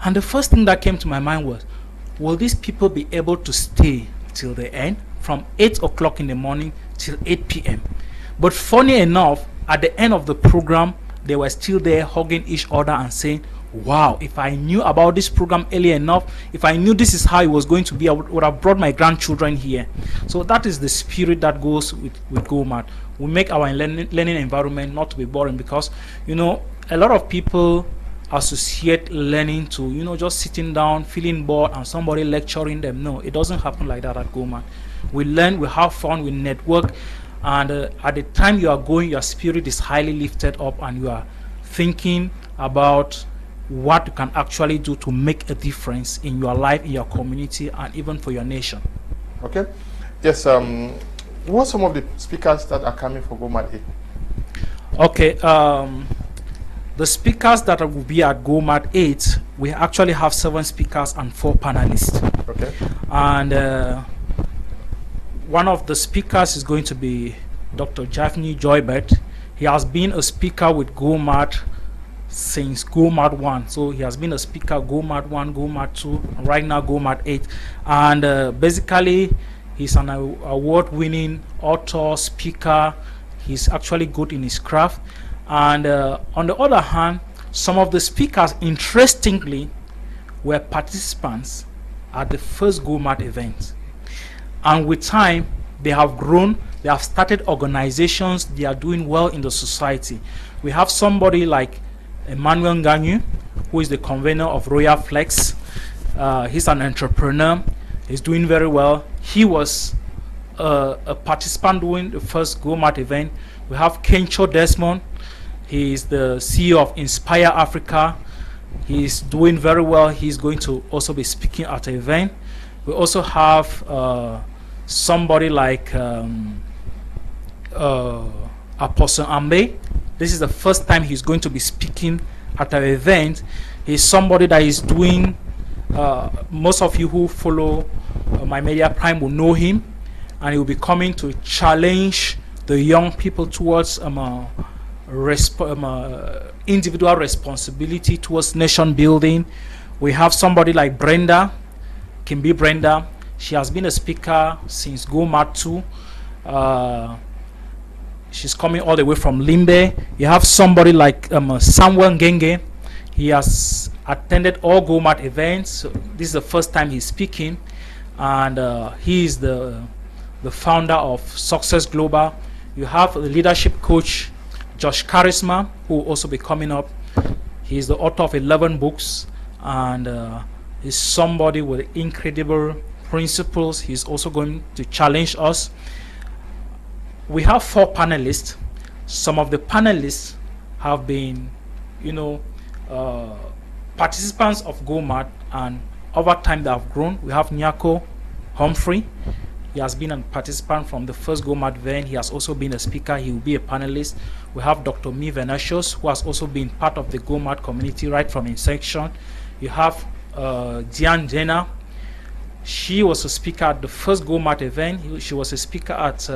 [SPEAKER 2] And the first thing that came to my mind was, will these people be able to stay till the end, from 8 o'clock in the morning till 8 p.m.? But funny enough, at the end of the program, they were still there hugging each other and saying, wow, if I knew about this program early enough, if I knew this is how it was going to be, I would have brought my grandchildren here. So that is the spirit that goes with GOMAT. We make our learning environment not to be boring, because, you know, a lot of people associate learning to, you know, just sitting down, feeling bored, and somebody lecturing them. No, it doesn't happen like that at GOMAT. We learn, we have fun, we network, and at the time you are going, your spirit is highly lifted up, and you are thinking about what you can actually do to make a difference in your life, in your community, and even for your nation.
[SPEAKER 1] Okay. Yes. What are some of the speakers that are coming for GOMAT 8? Okay.
[SPEAKER 2] The speakers that will be at GOMAT 8, we actually have 7 speakers and 4 panelists.
[SPEAKER 1] Okay.
[SPEAKER 2] And one of the speakers is going to be Dr. Jaffney Joybert. He has been a speaker with GOMAT since GOMAT 1. So he has been a speaker GOMAT 1, GOMAT 2, and right now GOMAT 8. And basically, he's an award-winning author, speaker. He's actually good in his craft. And on the other hand, some of the speakers, interestingly, were participants at the first GOMAT event. And with time, they have grown, they have started organizations, they are doing well in the society. We have somebody like Emmanuel Nganyu, who is the convener of Royal Flex. He's an entrepreneur, he's doing very well. He was a participant during the first GOMAT event. We have Kencho Desmond. He is the CEO of Inspire Africa. He's doing very well. He's going to also be speaking at an event. We also have somebody like Apostle Ambe. This is the first time he's going to be speaking at an event. He's somebody that is doing, most of you who follow my Media Prime will know him, and he will be coming to challenge the young people towards individual responsibility towards nation building. We have somebody like Brenda, Kimbi Brenda. She has been a speaker since GOMAT 2. She's coming all the way from Limbe. You have somebody like Samuel Ngenge. He has attended all GOMAT events. So this is the first time he's speaking, and he is the founder of Success Global. You have the leadership coach Josh Charisma, who will also be coming up. He's the author of 11 books, and he's somebody with incredible principles. He's also going to challenge us. We have 4 panelists. Some of the panelists have been, you know, participants of GOMAT, and over time they have grown. We have Nyako Humphrey. He has been a participant from the first GOMAT event. He has also been a speaker. He will be a panelist. We have Dr. Mi Venetius, who has also been part of the GOMAT community right from inception. You have Diane Jenna. She was a speaker at the first GOMAT event. She was a speaker at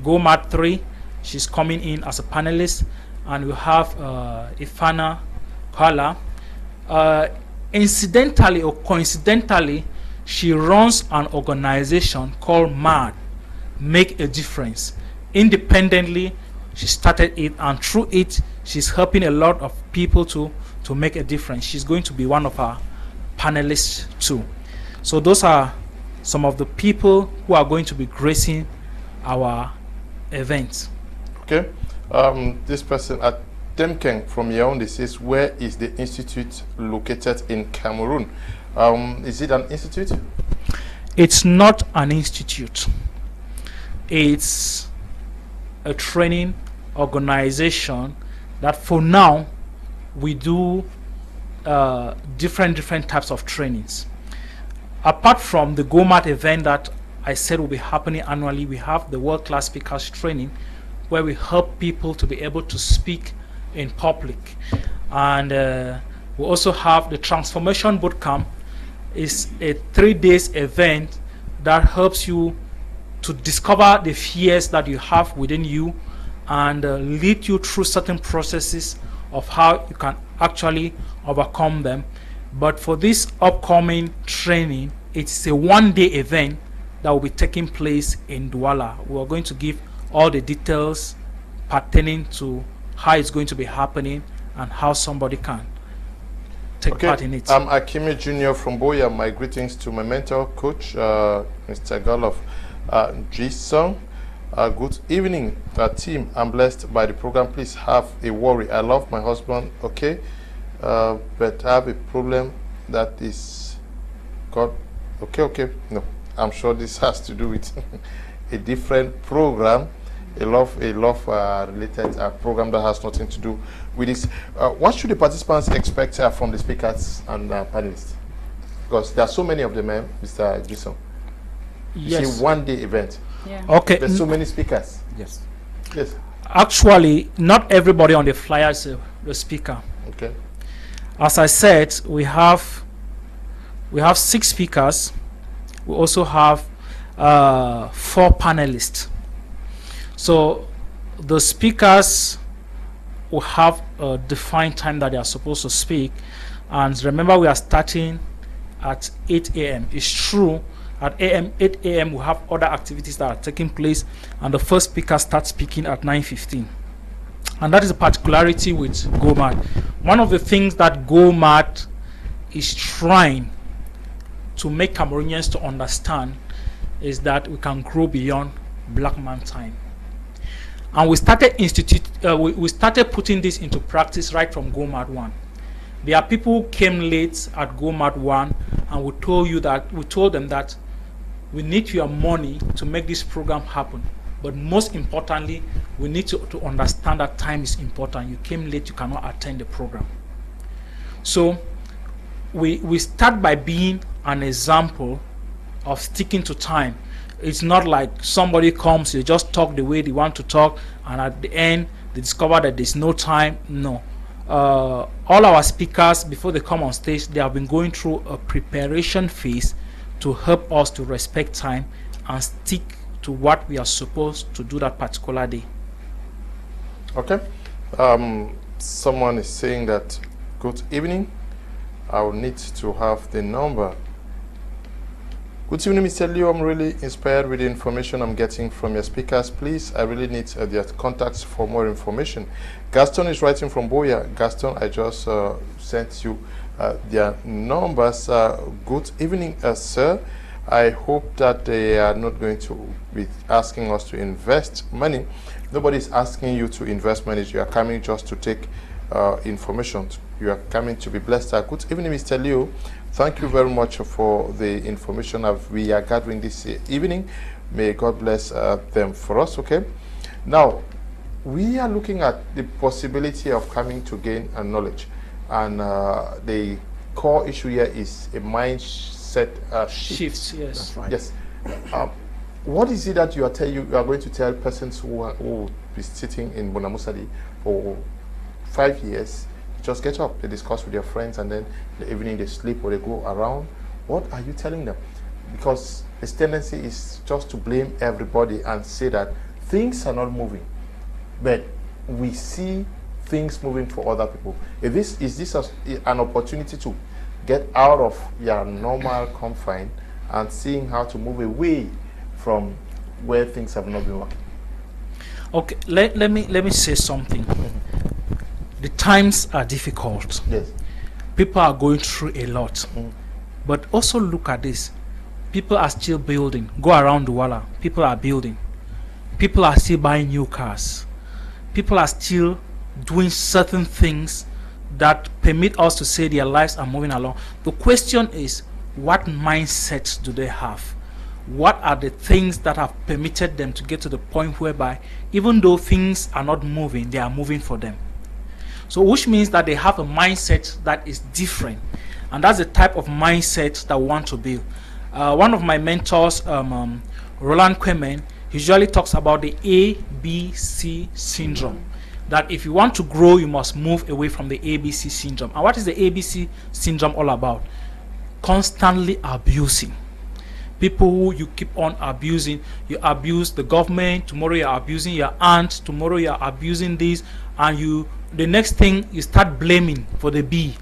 [SPEAKER 2] GOMAT 3. She's coming in as a panelist. And we have Ifana Kala. Incidentally or coincidentally, she runs an organization called MAD, Make a Difference. Independently, she started it, and through it, she's helping a lot of people to make a difference. She's going to be one of our panelists too. So those are some of the people who are going to be gracing our events.
[SPEAKER 1] Okay. This person at Temkeng from Yaoundé says, where is the institute located in Cameroon? Is it an institute?
[SPEAKER 2] It's not an institute. It's a training organization that for now we do different types of trainings. Apart from the GOMAT event that I said will be happening annually, we have the world-class speakers training where we help people to be able to speak in public. And we also have the Transformation Bootcamp. It's a 3 days event that helps you to discover the fears that you have within you and lead you through certain processes of how you can actually overcome them. But for this upcoming training, it's a 1-day event that will be taking place in Douala. We are going to give all the details pertaining to how it's going to be happening and how somebody can take part in it.
[SPEAKER 1] I'm Akime Jr. from Boya. My greetings to my mentor, coach, Mr. Godlove. Jason, good evening, team. I'm blessed by the program. Please have a worry. I love my husband, okay, but I have a problem that is God. Okay. No, I'm sure this has to do with a different program, a love related program that has nothing to do with this. What should the participants expect from the speakers and panelists? Because there are so many of them, Mr. Jason.
[SPEAKER 2] Yes.
[SPEAKER 1] It's a 1-day event.
[SPEAKER 3] Yeah.
[SPEAKER 2] Okay.
[SPEAKER 1] There's so many speakers.
[SPEAKER 4] Yes.
[SPEAKER 1] Yes.
[SPEAKER 2] Actually, not everybody on the flyer is the speaker.
[SPEAKER 1] Okay.
[SPEAKER 2] As I said, we have 6 speakers. We also have 4 panelists. So the speakers will have a defined time that they are supposed to speak. And remember, we are starting at 8 a.m. It's true, at 8 a.m. we have other activities that are taking place, and the first speaker starts speaking at 9:15. And that is a particularity with GoMad. One of the things that GoMad is trying to make Cameroonians to understand is that we can grow beyond black man time. And we started putting this into practice right from GoMad 1. There are people who came late at GoMad 1, and we told them that we need your money to make this program happen. But most importantly, we need to understand that time is important. You came late, you cannot attend the program. So we start by being an example of sticking to time. It's not like somebody comes, they just talk the way they want to talk, and at the end they discover that there's no time. No. All our speakers, before they come on stage, they have been going through a preparation phase to help us to respect time and stick to what we are supposed to do that particular day.
[SPEAKER 1] Okay. Someone is saying that, good evening. I will need to have the number. Good evening, Mr. Leo. I'm really inspired with the information I'm getting from your speakers. Please, I really need their contacts for more information. Gaston is writing from Boya. Gaston, I just sent you their numbers. Good evening, sir. I hope that they are not going to be asking us to invest money. Nobody is asking you to invest money. You are coming just to take information. You are coming to be blessed. Good evening, Mr. Leo. Thank you very much for the information we are gathering this evening. May God bless them for us, okay? Now, we are looking at the possibility of coming to gain knowledge. And the core issue here is a mindset shift.
[SPEAKER 2] Yes.
[SPEAKER 4] That's right.
[SPEAKER 1] Yes. What is it that you are going to tell persons who will be sitting in Bonamusadi for 5 years? Just get up, they discuss with their friends, and then in the evening they sleep or they go around. What are you telling them? Because this tendency is just to blame everybody and say that things are not moving, but we see things moving for other people. Is this an opportunity to get out of your normal confine and seeing how to move away from where things have not been working?
[SPEAKER 2] Okay, let me say something. The times are difficult.
[SPEAKER 1] Yes.
[SPEAKER 2] People are going through a lot. But also look at this. People are still building. Go around Douala. People are building. People are still buying new cars. People are still doing certain things that permit us to say their lives are moving along. The question is, what mindset do they have? What are the things that have permitted them to get to the point whereby even though things are not moving, they are moving for them? So which means that they have a mindset that is different, and that's the type of mindset that we want to build. One of my mentors, Roland Kwemen, He usually talks about the ABC syndrome. That if you want to grow, you must move away from the ABC syndrome. And what is the ABC syndrome all about? Constantly abusing. People who you keep on abusing. You abuse the government, tomorrow you're abusing your aunt, tomorrow you're abusing this, and the next thing you start blaming for the B.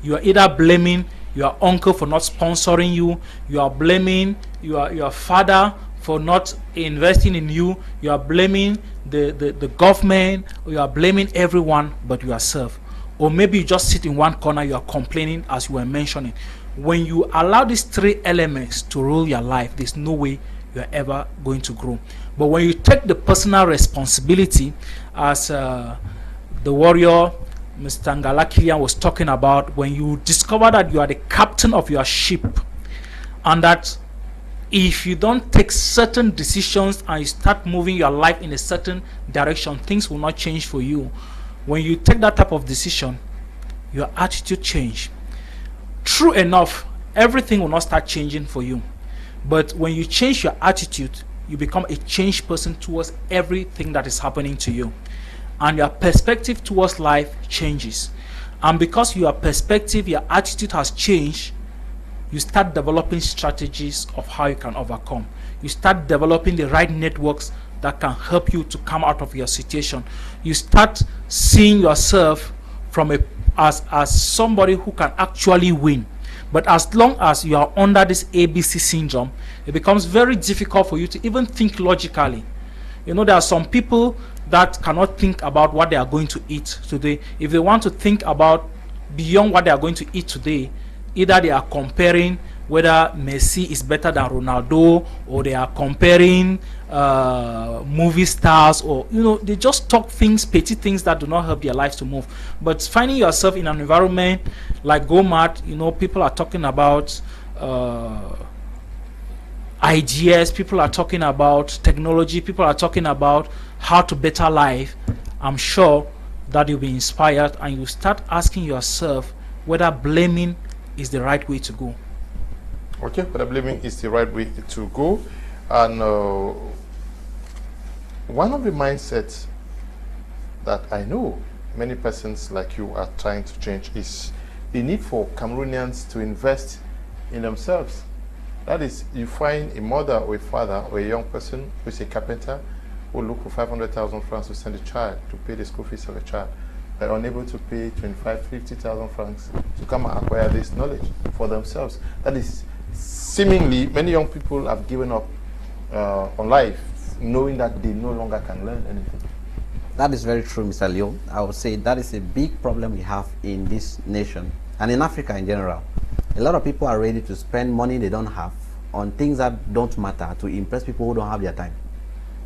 [SPEAKER 2] You are either blaming your uncle for not sponsoring you, you are blaming your father for not investing in you, you are blaming the government, or you are blaming everyone but yourself. Or maybe you just sit in one corner, you are complaining, as you were mentioning. When you allow these three elements to rule your life, there's no way you're ever going to grow. But when you take the personal responsibility, as the warrior Mr. Kilian was talking about, when you discover that you are the captain of your ship, and that if you don't take certain decisions and you start moving your life in a certain direction, things will not change for you. When you take that type of decision, your attitude change. True enough, everything will not start changing for you. But when you change your attitude, you become a changed person towards everything that is happening to you. And your perspective towards life changes. And because your perspective, your attitude has changed, you start developing strategies of how you can overcome. You start developing the right networks that can help you to come out of your situation. You start seeing yourself from as somebody who can actually win. But as long as you are under this ABC syndrome, it becomes very difficult for you to even think logically. You know, there are some people that cannot think about what they are going to eat today. If they want to think about beyond what they are going to eat today, either they are comparing whether Messi is better than Ronaldo, or they are comparing movie stars, or they just talk things, petty things that do not help their lives to move. But finding yourself in an environment like GoMart, people are talking about ideas, people are talking about technology, people are talking about how to better life. I'm sure that you'll be inspired, and you start asking yourself whether blaming is the right way to go.
[SPEAKER 1] Okay, whether blaming is the right way to go. And one of the mindsets that I know many persons like you are trying to change is the need for Cameroonians to invest in themselves. That is, you find a mother or a father or a young person who is a carpenter who look for 500,000 francs to send a child to pay the school fees of a child. They're unable to pay 25, 50,000 francs to come and acquire this knowledge for themselves. That is, seemingly, many young people have given up on life, knowing that they no longer can learn anything.
[SPEAKER 4] That is very true, Mr. Leo. I would say that is a big problem we have in this nation and in Africa in general. A lot of people are ready to spend money they don't have on things that don't matter to impress people who don't have their time,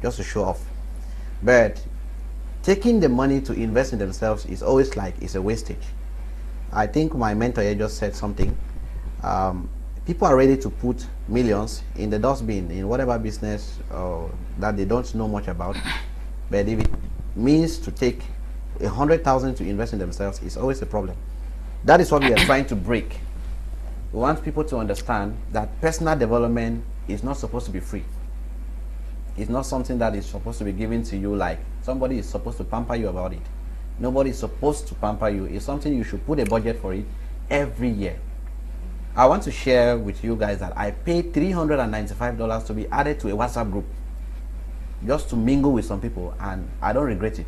[SPEAKER 4] just to show off. But taking the money to invest in themselves is always like it's a wastage. I think my mentor here just said something. People are ready to put millions in the dustbin in whatever business that they don't know much about. But if it means to take 100,000 to invest in themselves, it's always a problem. That is what we are trying to break. We want people to understand that personal development is not supposed to be free. It's not something that is supposed to be given to you like somebody is supposed to pamper you about it. Nobody is supposed to pamper you. It's something you should put a budget for it every year. I want to share with you guys that I paid $395 to be added to a WhatsApp group just to mingle with some people, and I don't regret it.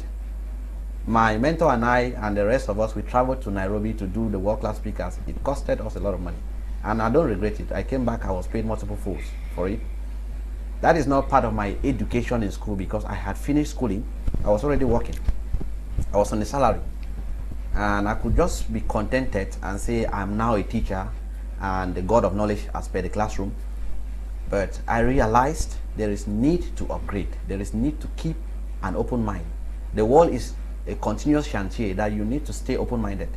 [SPEAKER 4] My mentor and I and the rest of us, we traveled to Nairobi to do the world-class speakers. It costed us a lot of money, and I don't regret it. I came back, I was paid multiple folds for it. That is not part of my education in school because I had finished schooling. I was already working. I was on a salary, and I could just be contented and say I'm now a teacher and the God of knowledge as per the classroom. But I realized there is need to upgrade. There is need to keep an open mind. The world is a continuous chantier that you need to stay open-minded.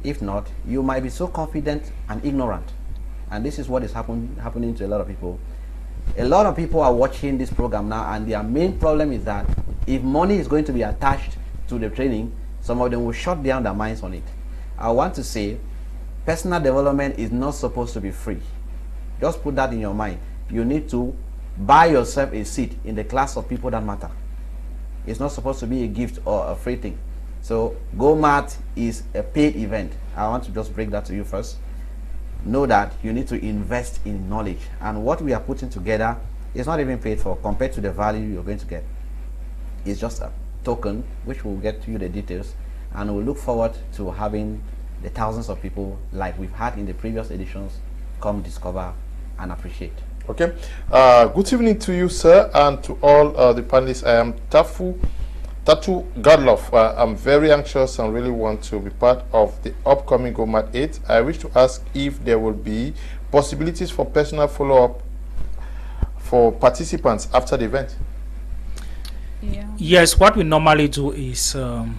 [SPEAKER 4] If not, you might be so confident and ignorant. And this is what is happening to a lot of people. A lot of people are watching this program now, and their main problem is that if money is going to be attached to the training, some of them will shut down their minds on it. I want to say personal development is not supposed to be free. Just put that in your mind. You need to buy yourself a seat in the class of people that matter. It's not supposed to be a gift or a free thing. So Go Mat is a paid event. I want to just break that to you first. Know that you need to invest in knowledge, and what we are putting together is not even paid for compared to the value you're going to get. It's just a token, which will get you the details, and we'll look forward to having the thousands of people like we've had in the previous editions come discover and appreciate.
[SPEAKER 1] Okay. Good evening to you, sir, and to all the panelists. I am Tatu Godlove. I'm very anxious and really want to be part of the upcoming GoMat 8. I wish to ask if there will be possibilities for personal follow-up for participants after the event.
[SPEAKER 3] Yeah.
[SPEAKER 2] Yes, what we normally do is, the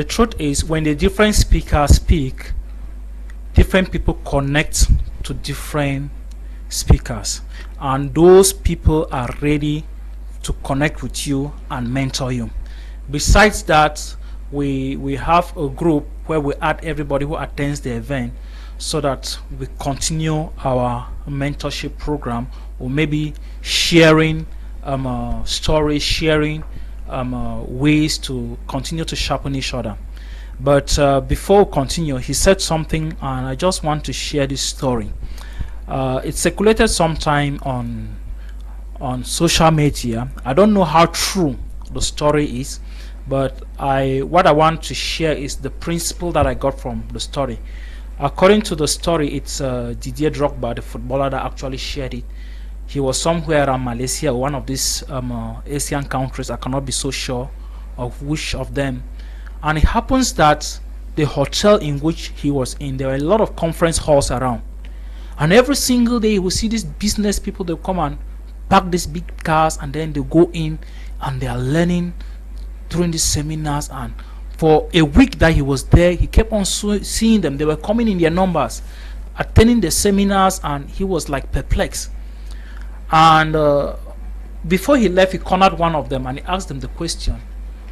[SPEAKER 2] truth is, when the different speakers speak, different people connect to different speakers, and those people are ready to connect with you and mentor you. Besides that, we have a group where we add everybody who attends the event, so that we continue our mentorship program, or maybe sharing stories, sharing ways to continue to sharpen each other. But before we continue, he said something, and I just want to share this story. It circulated sometime on social media. I don't know how true the story is, but what I want to share is the principle that I got from the story. According to the story, it's Didier Drogba, the footballer, that actually shared it. He was somewhere around Malaysia, one of these Asian countries. I cannot be so sure of which of them. And it happens that the hotel in which he was in, there were a lot of conference halls around. And every single day, we see these business people, they come and park these big cars, and then they go in and they are learning during these seminars. And for a week that he was there, he kept on seeing them. They were coming in their numbers, attending the seminars, and he was like perplexed. And before he left, he cornered one of them and he asked them the question,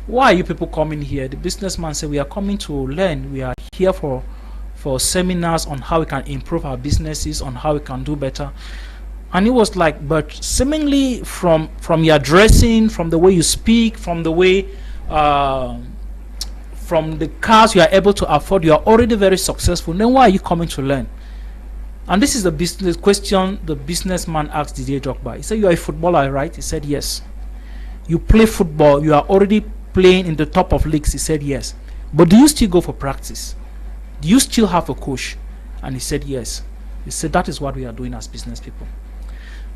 [SPEAKER 2] why are you people coming here? The businessman said, we are coming to learn. We are here for seminars on how we can improve our businesses, on how we can do better. And he was like, but seemingly from your dressing, from the way you speak, from the way from the cars you are able to afford, you are already very successful. Then why are you coming to learn? And this is the business question the businessman asked Didier Drogba. He said, you are a footballer, right? He said, yes. You play football, you are already playing in the top of leagues. He said, yes. But do you still go for practice? Do you still have a coach? And he said, yes. He said, that is what we are doing as business people.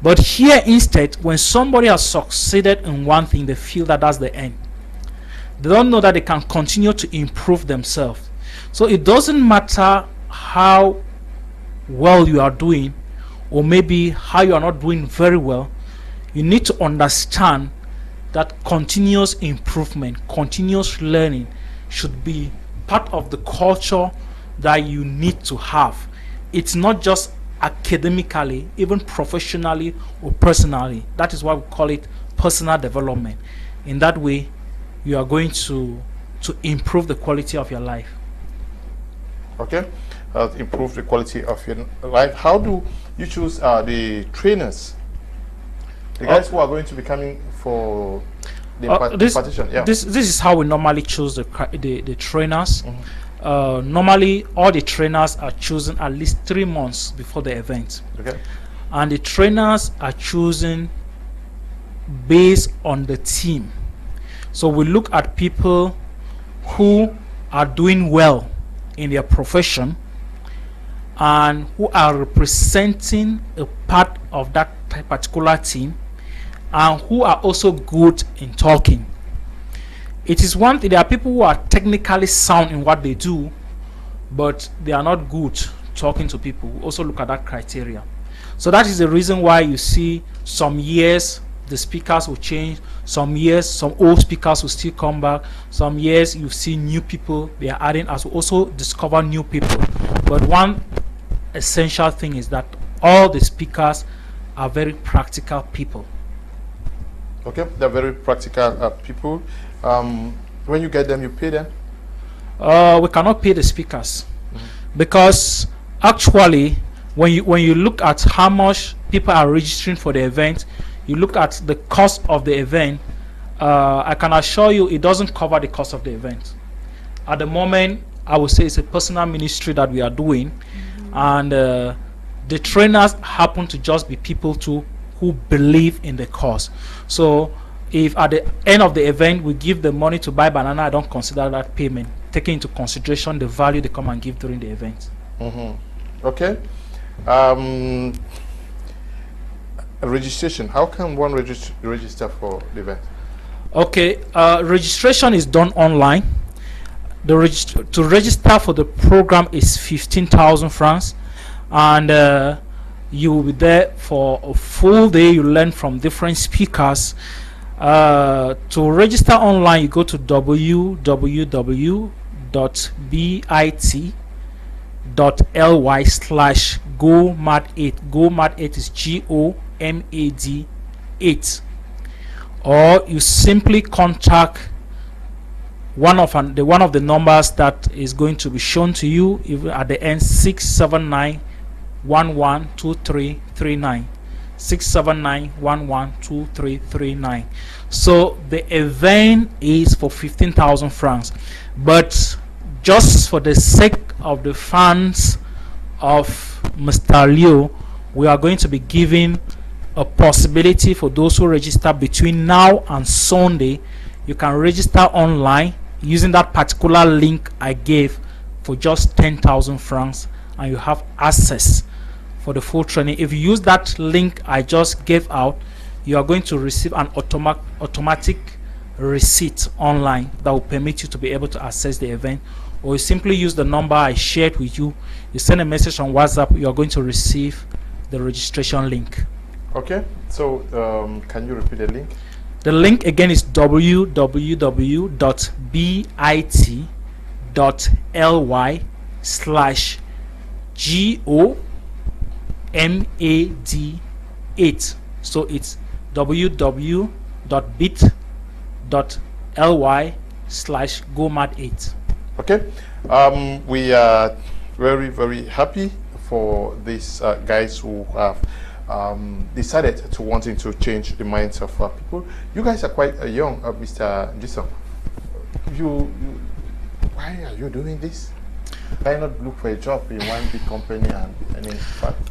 [SPEAKER 2] But here instead, when somebody has succeeded in one thing, they feel that that's the end. They don't know that they can continue to improve themselves. So it doesn't matter how well you are doing, or maybe how you are not doing very well. You need to understand that continuous improvement, continuous learning should be part of the culture that you need to have. It's not just academically, even professionally or personally. That is why we call it personal development. In that way, you are going to improve the quality of your life.
[SPEAKER 1] Okay. Improve the quality of your life. How do you choose the trainers? The guys who are going to be coming for the competition. Yeah.
[SPEAKER 2] This is how we normally choose the trainers. Mm-hmm. Normally, all the trainers are chosen at least 3 months before the event.
[SPEAKER 1] Okay.
[SPEAKER 2] And the trainers are chosen based on the team. So we look at people who are doing well in their profession and who are representing a part of that particular team, and who are also good in talking. It is one thing, there are people who are technically sound in what they do, but they are not good talking to people. We also look at that criteria. So that is the reason why you see some years the speakers will change, some years some old speakers will still come back, some years you see new people they are adding, as we also discover new people. But one essential thing is that all the speakers are very practical people.
[SPEAKER 1] Okay, they're very practical people. When you get them, you pay them?
[SPEAKER 2] We cannot pay the speakers, because actually when you look at how much people are registering for the event, you look at the cost of the event, I can assure you it doesn't cover the cost of the event. At the moment, I would say it's a personal ministry that we are doing, and the trainers happen to just be people who believe in the cause. So if at the end of the event we give the money to buy banana, I don't consider that payment, taking into consideration the value they come and give during the event.
[SPEAKER 1] Okay. Registration. How can one register for the event?
[SPEAKER 2] Okay, registration is done online. To register for the program is 15,000 francs, and you will be there for a full day. You learn from different speakers. To register online, you go to www.bit.ly/GoMad8. GoMad8 is GOMAD 8, or you simply contact one of the numbers that is going to be shown to you at the end, 679-112339. 679-112339. So the event is for 15,000 francs, but just for the sake of the fans of Mr. Leo, we are going to be giving a possibility for those who register between now and Sunday. You can register online using that particular link I gave for just 10,000 francs, and you have access for the full training. If you use that link I just gave out, you are going to receive an automatic receipt online that will permit you to be able to access the event, or you simply use the number I shared with you. You send a message on WhatsApp, you are going to receive the registration link.
[SPEAKER 1] Okay, so can you repeat the link?
[SPEAKER 2] The link again is www.bit.ly/GOMAD8. So it's www.bit.ly/GOMAD8.
[SPEAKER 1] Okay, we are very, very happy for these guys who have decided to wanting to change the minds of people. You guys are quite young, Mr. Nsungkikang. Why are you doing this? Why not look for a job in one big company and in fact?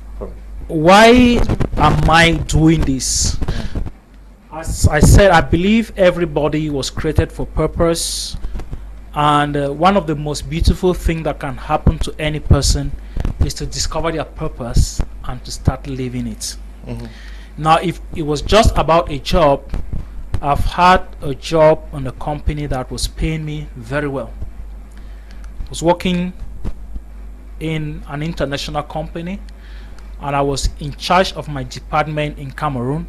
[SPEAKER 2] Why am I doing this? As I said, I believe everybody was created for purpose, and one of the most beautiful things that can happen to any person is to discover their purpose and to start living it. Now, if it was just about a job, I've had a job on a company that was paying me very well. I was working in an international company, and I was in charge of my department in Cameroon.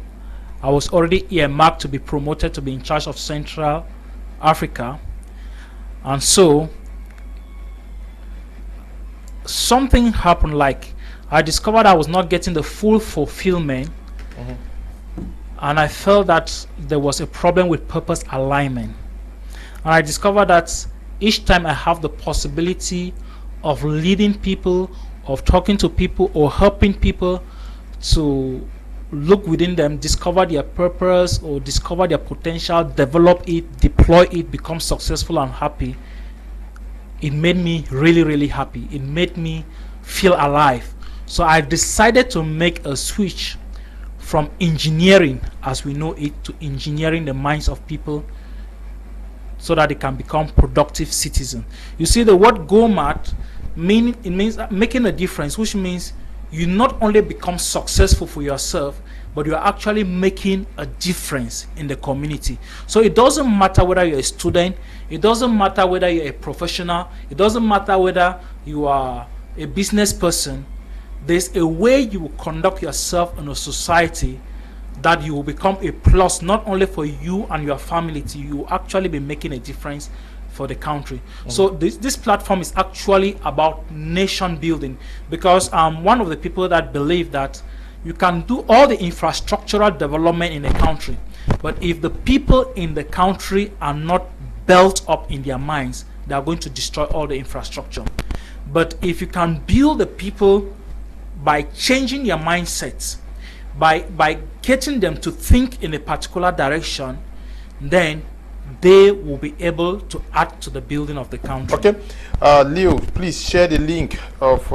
[SPEAKER 2] I was already earmarked to be promoted to be in charge of Central Africa, and so something happened. Like, I discovered I was not getting the full fulfillment, and I felt that there was a problem with purpose alignment. And I discovered that each time I have the possibility of leading people, of talking to people, or helping people to look within them, discover their purpose or discover their potential, develop it, deploy it, become successful and happy, it made me really, really happy. It made me feel alive. So I decided to make a switch from engineering as we know it to engineering the minds of people so that they can become productive citizens. You see, the word GOMAD means making a difference, which means you not only become successful for yourself, but you are actually making a difference in the community. So it doesn't matter whether you're a student, it doesn't matter whether you're a professional, it doesn't matter whether you are a business person. There's a way you will conduct yourself in a society that you will become a plus, not only for you and your family, you will actually be making a difference for the country. So this platform is actually about nation building, because I'm one of the people that believe that you can do all the infrastructural development in a country, but if the people in the country are not built up in their minds, they are going to destroy all the infrastructure. But if you can build the people by changing their mindsets, by getting them to think in a particular direction, then they will be able to add to the building of the country.
[SPEAKER 1] Okay, Leo, please share the link of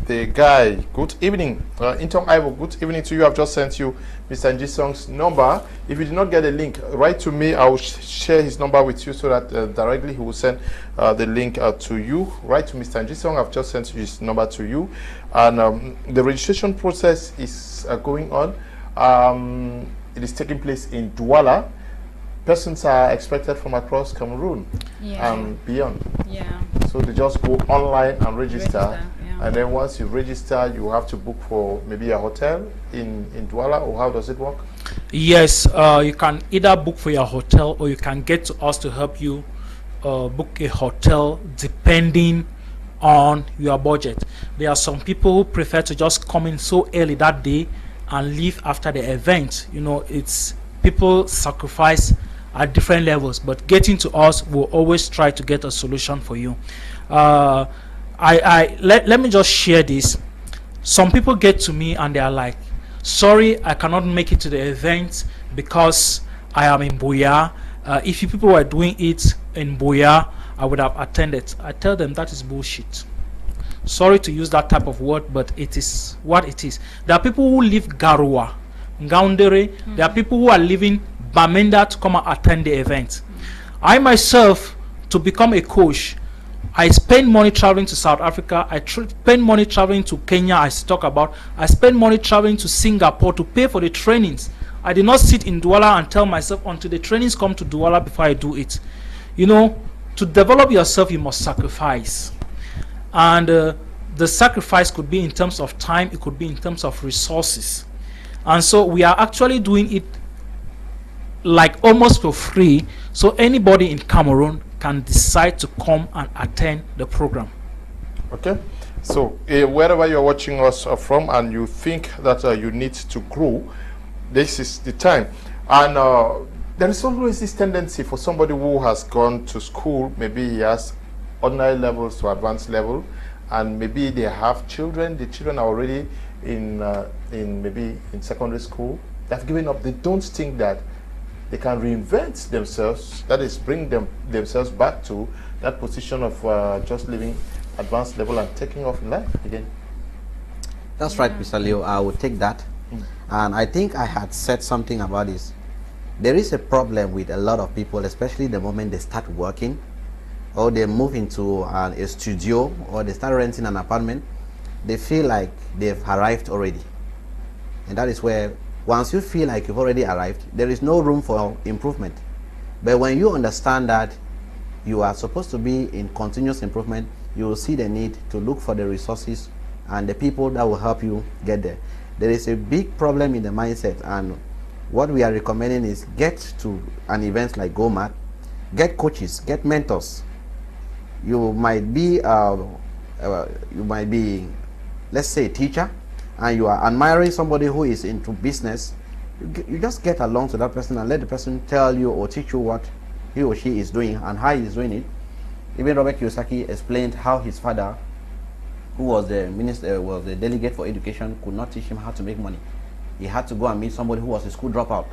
[SPEAKER 1] the guy. Good evening, Intong Ivo. Good evening to you. I've just sent you Mr. Njisong's number. If you did not get the link, write to me. I will share his number with you so that directly he will send the link to you. Write to Mr. Njisong. I've just sent his number to you, and the registration process is going on. It is taking place in Douala. Persons are expected from across Cameroon and beyond.
[SPEAKER 3] Yeah.
[SPEAKER 1] So they just go online and register.
[SPEAKER 3] Yeah.
[SPEAKER 1] And then once you register, you have to book for maybe a hotel in Douala, or how does it work?
[SPEAKER 2] Yes, you can either book for your hotel, or you can get to us to help you book a hotel depending on your budget. There are some people who prefer to just come in so early that day and leave after the event. You know, it's people sacrifice at different levels, but getting to us will always try to get a solution for you. Let me just share this. Some people get to me and they are like, sorry, I cannot make it to the event because I am in Buea. If you people were doing it in Buea, I would have attended. I tell them that is bullshit. Sorry to use that type of word, but it is what it is. There are people who live Garua, Ngaundere. There are people who are living Bamenda to come and attend the event. I myself, to become a coach, I spend money traveling to South Africa. I spend money traveling to Kenya. I spend money traveling to Singapore to pay for the trainings. I did not sit in Douala and tell myself until the trainings come to Douala before I do it. You know, to develop yourself, you must sacrifice. And the sacrifice could be in terms of time. It could be in terms of resources. And so we are actually doing it like almost for free, so anybody in Cameroon can decide to come and attend the program. Okay,
[SPEAKER 1] so wherever you're watching us from and you think that you need to grow, this is the time. And there is always this tendency for somebody who has gone to school, maybe he has ordinary levels to advanced level, and maybe they have children. The children are already in maybe in secondary school. They've given up. They don't think that they can reinvent themselves, that is, bring themselves back to that position of just living advanced level and taking off in life again.
[SPEAKER 4] That's right, Mr. Leo. I will take that. And I think I had said something about this. There is a problem with a lot of people, especially the moment they start working, or they move into a studio, or they start renting an apartment. They feel like they've arrived already. And that is where, once you feel like you've already arrived, there is no room for improvement. But when you understand that you are supposed to be in continuous improvement, you will see the need to look for the resources and the people that will help you get there. There is a big problem in the mindset, and what we are recommending is get to an event like GoMat, get coaches, get mentors. You might be let's say a teacher, and you are admiring somebody who is into business. You just get along to that person and let the person tell you or teach you what he or she is doing and how he is doing it. Even Robert Kiyosaki explained how his father, who was the minister, was the delegate for education, could not teach him how to make money. He had to go and meet somebody who was a school dropout,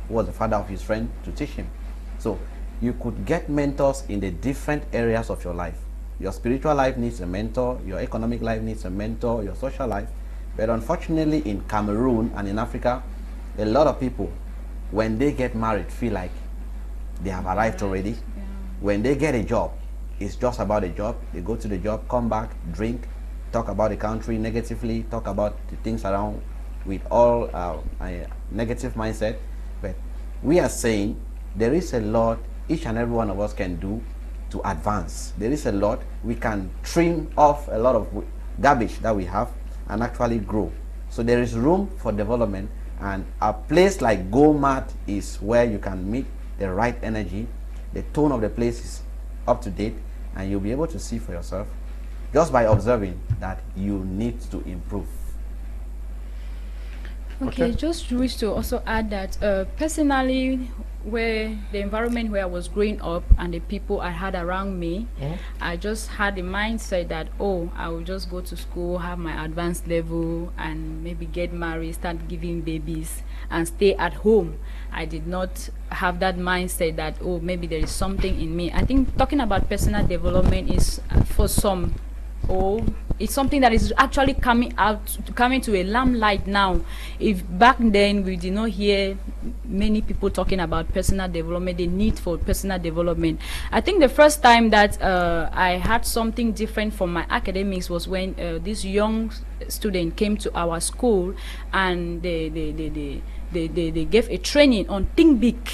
[SPEAKER 4] who was the father of his friend, to teach him. So you could get mentors in the different areas of your life. Your spiritual life needs a mentor, your economic life needs a mentor, your social life. But unfortunately in Cameroon and in Africa, a lot of people, when they get married, feel like they have arrived already. Yeah. When they get a job, it's just about a job. They go to the job, come back, drink, talk about the country negatively, talk about the things around with all a negative mindset. But we are saying there is a lot each and every one of us can do to advance. There is a lot. We can trim off a lot of garbage that we have and actually grow. So there is room for development, and a place like GoMat is where you can meet the right energy. The tone of the place is up to date, and you'll be able to see for yourself just by observing that you need to improve.
[SPEAKER 3] Okay, just wish to also add that personally, where the environment where I was growing up and the people I had around me, I just had the mindset that, oh, I will just go to school, have my advanced level, and maybe get married, start giving babies, and stay at home. I did not have that mindset that, oh, maybe there is something in me. I think talking about personal development is for some, it's something that is actually coming to a limelight now. If back then we did not hear many people talking about personal development, the need for personal development. I think the first time that I had something different from my academics was when this young student came to our school, and they gave a training on think big.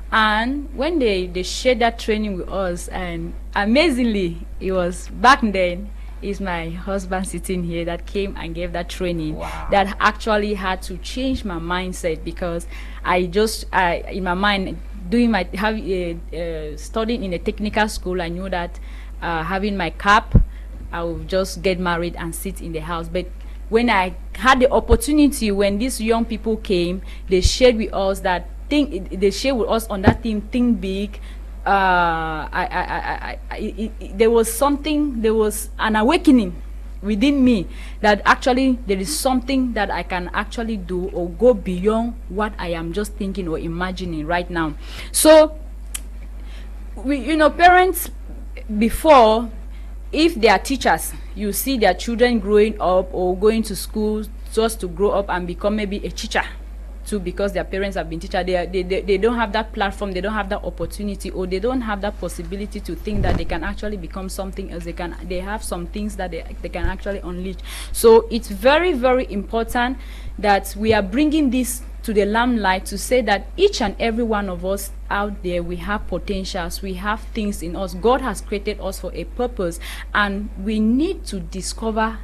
[SPEAKER 3] And when they shared that training with us, and amazingly, it was back then, is my husband sitting here that came and gave that training.
[SPEAKER 4] Wow.
[SPEAKER 3] That actually had to change my mindset, because I in my mind, doing my studying in a technical school, I knew that having my cap, I would just get married and sit in the house. But when I had the opportunity, when these young people came, they shared with us that they share with us on that theme, think big. There was an awakening within me that actually there is something that I can actually do or go beyond what I am just thinking or imagining right now. So, parents before, if they are teachers, you see their children growing up or going to school just to grow up and become maybe a teacher too, because their parents have been teachers. They don't have that platform, they don't have that opportunity, or they don't have that possibility to think that they can actually become something else. They have some things that they can actually unleash. So it's very, very important that we are bringing this to the limelight to say that each and every one of us out there, we have potentials, we have things in us. God has created us for a purpose, and we need to discover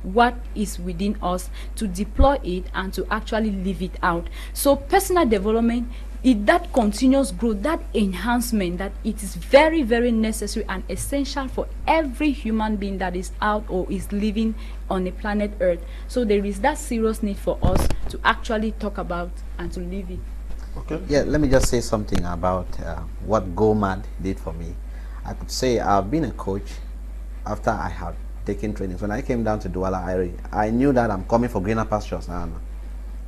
[SPEAKER 3] what is within us, to deploy it and to actually live it out. So personal development, that continuous growth, that enhancement, that it is very, very necessary and essential for every human being that is out or is living on the planet Earth. So there is that serious need for us to actually talk about and to live it.
[SPEAKER 1] Okay.
[SPEAKER 4] Yeah, let me just say something about what Go Mad did for me. I could say I've been a coach after I had taken trainings. When I came down to Douala, I knew that I'm coming for greener pastures, and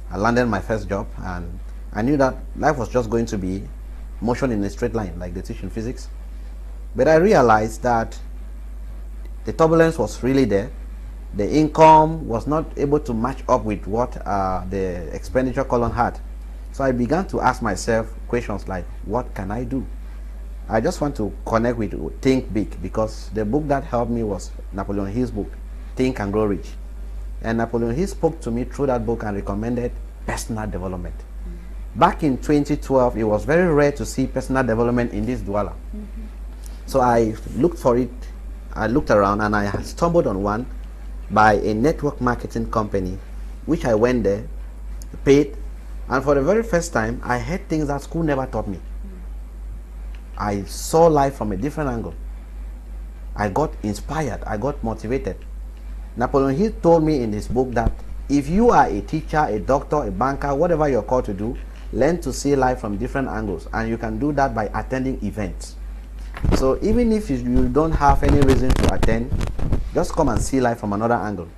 [SPEAKER 4] I landed my first job, and I knew that life was just going to be motion in a straight line like they teach in physics. But I realized that the turbulence was really there. The income was not able to match up with what the expenditure column had. So I began to ask myself questions like, what can I do? I just want to connect with Think Big, because the book that helped me was Napoleon Hill's book, Think and Grow Rich. And Napoleon Hill spoke to me through that book and recommended personal development. Back in 2012, it was very rare to see personal development in this Douala. So I looked for it, I looked around, and I stumbled on one by a network marketing company, which I went there, paid, and for the very first time, I heard things that school never taught me. I saw life from a different angle. I got inspired, I got motivated. Napoleon Hill told me in his book that if you are a teacher, a doctor, a banker, whatever you're called to do, learn to see life from different angles, and you can do that by attending events. So even if you don't have any reason to attend, just come and see life from another angle,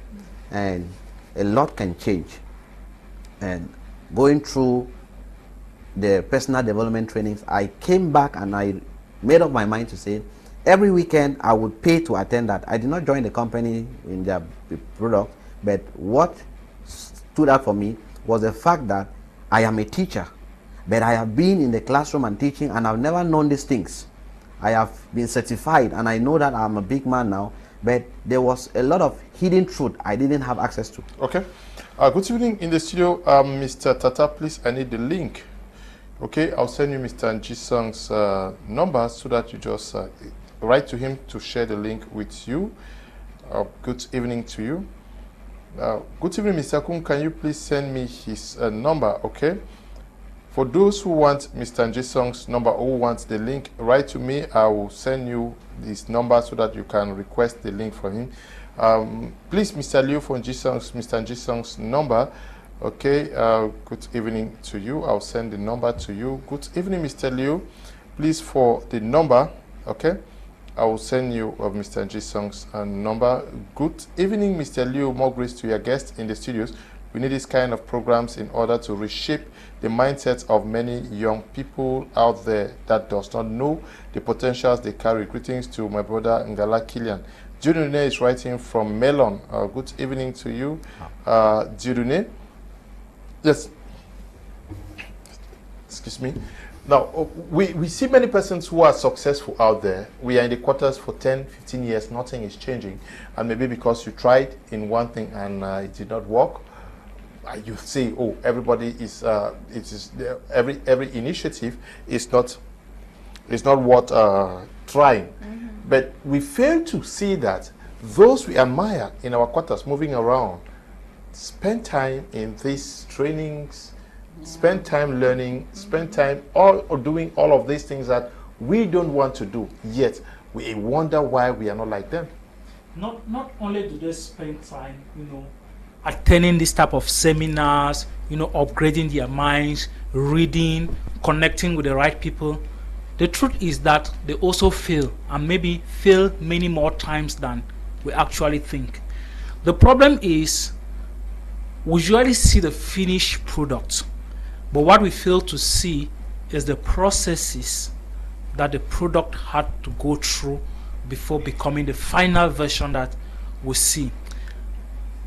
[SPEAKER 4] and a lot can change. And going through the personal development trainings, I came back and I made up my mind to say every weekend I would pay to attend that. I did not join the company in their product, but what stood out for me was the fact that I am a teacher, but I have been in the classroom and teaching, and I've never known these things. I have been certified, and I know that I'm a big man now, but there was a lot of hidden truth I didn't have access to.
[SPEAKER 1] Okay. Good evening in the studio. Mr. Tata, please, I need the link. Okay, I'll send you Mr. Nsungkikang's number so that you just write to him to share the link with you. Good evening to you. Good evening, Mr. Kum. Can you please send me his number, okay? For those who want Mr. Nsungkikang's number or who want the link, write to me. I will send you his number so that you can request the link from him. Please, Mr. Liu, for Mr. Nsungkikang's number, Okay, good evening to you. I'll send the number to you. Good evening, Mr. Liu. Please, for the number, okay, I will send you Mr. Nsungkikang's number. Good evening, Mr. Liu. More grace to your guests in the studios. We need this kind of programs in order to reshape the mindset of many young people out there that does not know the potentials they carry. Greetings to my brother Ngala Kilian. Judune is writing from Melon. Good evening to you, Judune. Yes. Excuse me. Now, we see many persons who are successful out there. We are in the quarters for 10, 15 years, nothing is changing. And maybe because you tried in one thing and it did not work, you say, oh, everybody is, every initiative is not worth trying. Mm-hmm. But we fail to see that those we admire in our quarters moving around spend time in these trainings, spend time learning, spend time or doing all of these things that we don't want to do, yet we wonder why we are not like them.
[SPEAKER 2] Not only do they spend time, attending this type of seminars, upgrading their minds, reading, connecting with the right people. The truth is that they also fail, and maybe fail many more times than we actually think. The problem is we usually see the finished product, but what we fail to see is the processes that the product had to go through before becoming the final version that we see.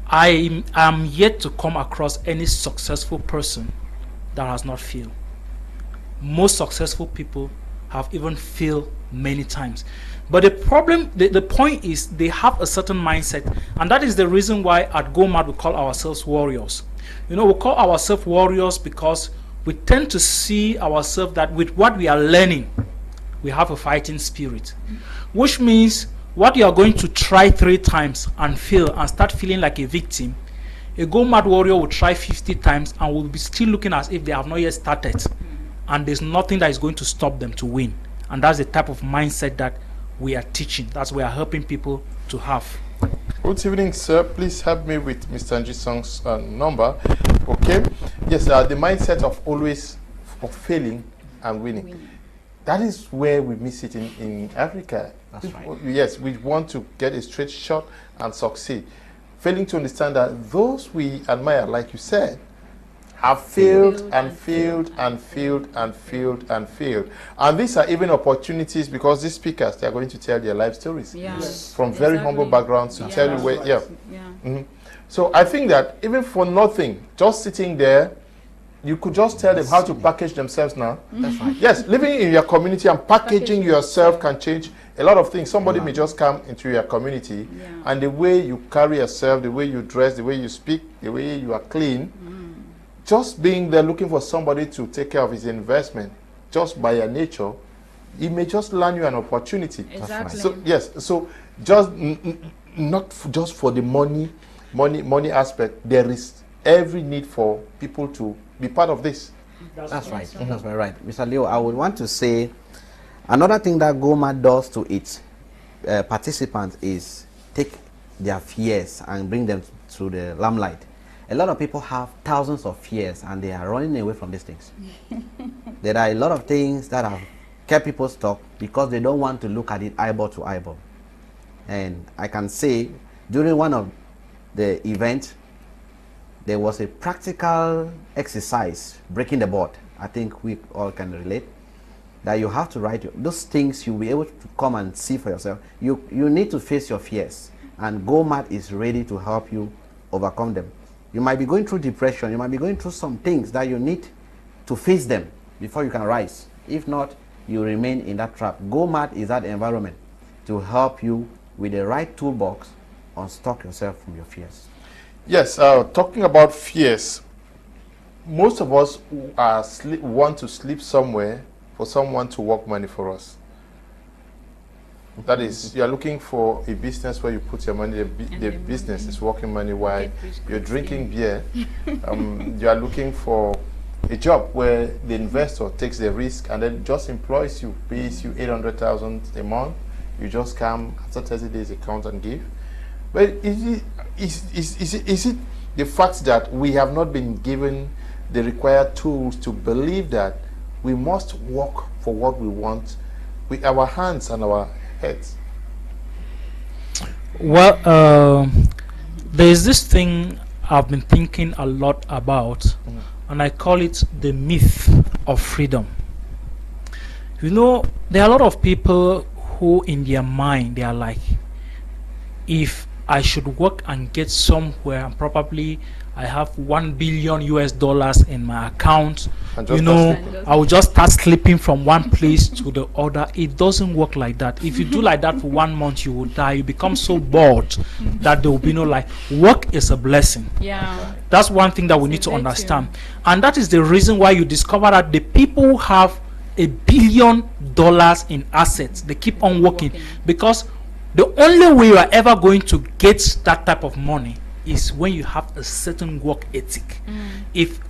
[SPEAKER 2] I am yet to come across any successful person that has not failed. Most successful people have even failed many times. But the problem, the point is they have a certain mindset, and that is the reason why at GoMad we call ourselves warriors. We call ourselves warriors because we tend to see ourselves that with what we are learning, we have a fighting spirit, which means what you are going to try 3 times and fail and start feeling like a victim, a GoMad warrior will try 50 times and will be still looking as if they have not yet started, and there's nothing that is going to stop them to win. And that's the type of mindset that we are teaching. That's what we are helping people to have.
[SPEAKER 1] Good evening, sir. Please help me with Mr. Nsungkikang's number. Okay. Yes, the mindset of always failing and winning. That is where we miss it in Africa.
[SPEAKER 4] That's right.
[SPEAKER 1] Yes, we want to get a straight shot and succeed. Failing to understand that those we admire, like you said, have failed and failed and failed and failed and failed. And these are even opportunities because these speakers, they are going to tell their life stories.
[SPEAKER 3] Yes.
[SPEAKER 1] From very humble backgrounds to tell you where, Mm-hmm. So I think that even for nothing, just sitting there, you could just tell them how to package themselves now.
[SPEAKER 4] That's right.
[SPEAKER 1] Yes, living in your community and packaging yourself can change a lot of things. Somebody may just come into your community and the way you carry yourself, the way you dress, the way you speak, the way you are clean, just being there looking for somebody to take care of his investment, just by your nature, it may just land you an opportunity.
[SPEAKER 3] Exactly.
[SPEAKER 1] So yes, so just not just for the money aspect. There is every need for people to be part of this.
[SPEAKER 4] That's right. That's very right. Mr. Leo, I would want to say another thing that GoMad does to its participants is take their fears and bring them to the limelight. A lot of people have thousands of fears and they are running away from these things. There are a lot of things that have kept people stuck because they don't want to look at it eyeball to eyeball. And I can say during one of the events, there was a practical exercise, breaking the board. I think we all can relate. That you have to write those things you'll be able to come and see for yourself. You need to face your fears, and GoMad is ready to help you overcome them. You might be going through depression, you might be going through some things that you need to face them before you can rise. If not, you remain in that trap. GoMad is that environment to help you with the right toolbox, unstuck yourself from your fears.
[SPEAKER 1] Yes, talking about fears, most of us want to sleep somewhere for someone to work money for us. That is, you are looking for a business where you put your money, the business is working money while you're drinking beer. You are looking for a job where the investor takes the risk and then just employs you, pays you 800,000 a month. You just come after 30 days account and give. But is it the fact that we have not been given the required tools to believe that we must work for what we want with our hands and our heads?
[SPEAKER 2] Well, there's this thing I've been thinking a lot about, and I call it the myth of freedom. You know, there are a lot of people who in their mind, they are like, if I should work and get somewhere, and probably I have $1 billion US in my account, you know, I will just start slipping from one place to the other. It doesn't work like that. If you do like that for 1 month, you will die. You become so bored that there will be no life. Work is a blessing.
[SPEAKER 3] Yeah.
[SPEAKER 2] That's one thing that we need to understand. And that is the reason why you discover that the people who have $1 billion in assets, they keep on working, because the only way you are ever going to get that type of money is when you have a certain work ethic. If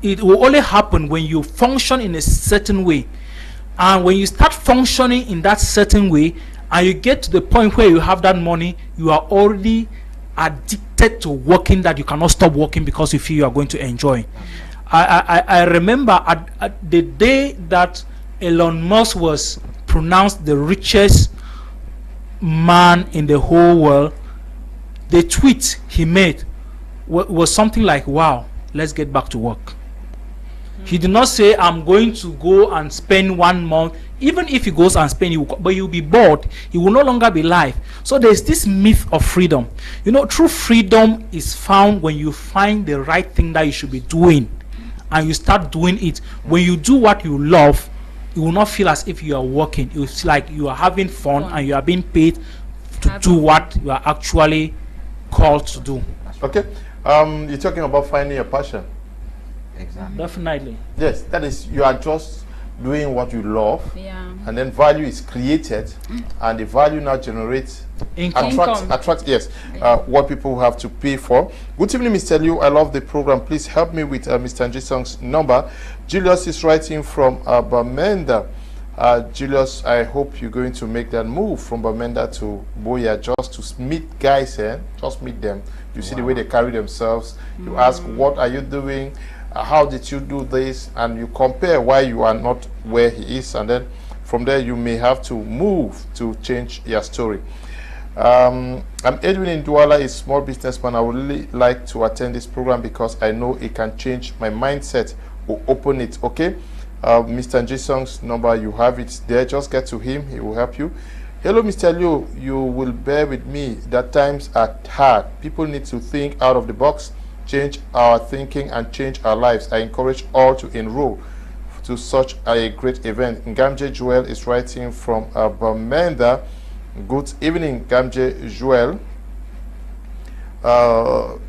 [SPEAKER 2] it will only happen when you function in a certain way, and when you start functioning in that certain way and you get to the point where you have that money, you are already addicted to working, that you cannot stop working because you feel you are going to enjoy. I remember at the day that Elon Musk was pronounced the richest man in the whole world, the tweet he made was something like, wow, let's get back to work. He did not say, I'm going to go and spend 1 month. Even if he goes and spend, but you'll be bored. He will no longer be live. So there's this myth of freedom. You know, true freedom is found when you find the right thing that you should be doing, and you start doing it. When you do what you love, you will not feel as if you are working. It's like you are having fun and you are being paid to do what you are actually called to do.
[SPEAKER 1] Okay. You're talking about finding a passion.
[SPEAKER 4] Exactly.
[SPEAKER 2] Definitely.
[SPEAKER 1] Yes, that is, you are just doing what you love, and then value is created, and the value now generates attracts yes, what people have to pay for. Good evening, Mr. Liu. I love the program. Please help me with Mr. Njisong's number. Julius is writing from Bamenda. Julius, I hope you're going to make that move from Bamenda to Boya just to meet guys, just meet them. You see the way they carry themselves. You ask, what are you doing? How did you do this? And you compare why you are not where he is, and then from there you may have to move to change your story. I'm Edwin in Douala, a small businessman. I would really like to attend this program because I know it can change my mindset or open it. Okay, Mr. Njisong's number, you have it there. Just get to him, he will help you. Hello, Mr. Liu. You will bear with me that times are hard. People need to think out of the box, change our thinking, and change our lives. I encourage all to enroll to such a great event. Ngamje Joel is writing from Bamenda. Good evening, Ngamje Joel.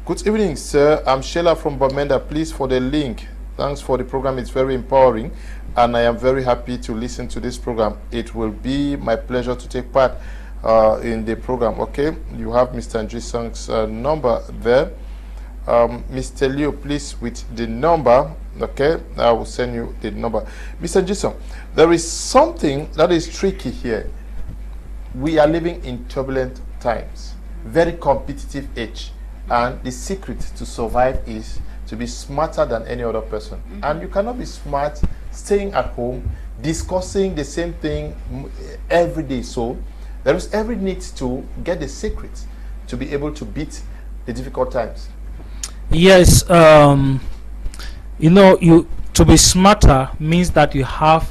[SPEAKER 1] Good evening, sir. I'm Sheila from Bamenda. Please for the link. Thanks for the program. It's very empowering, and I am very happy to listen to this program. It will be my pleasure to take part in the program. Okay, you have Mr. Njisong's number there. Mr. Liu, please, with the number. Okay, I will send you the number. Mr. Njisong, there is something that is tricky here. We are living in turbulent times, very competitive age, and the secret to survive is to be smarter than any other person. And you cannot be smart staying at home discussing the same thing every day. So there is every need to get the secret to be able to beat the difficult times.
[SPEAKER 2] Yes, you know, to be smarter means that you have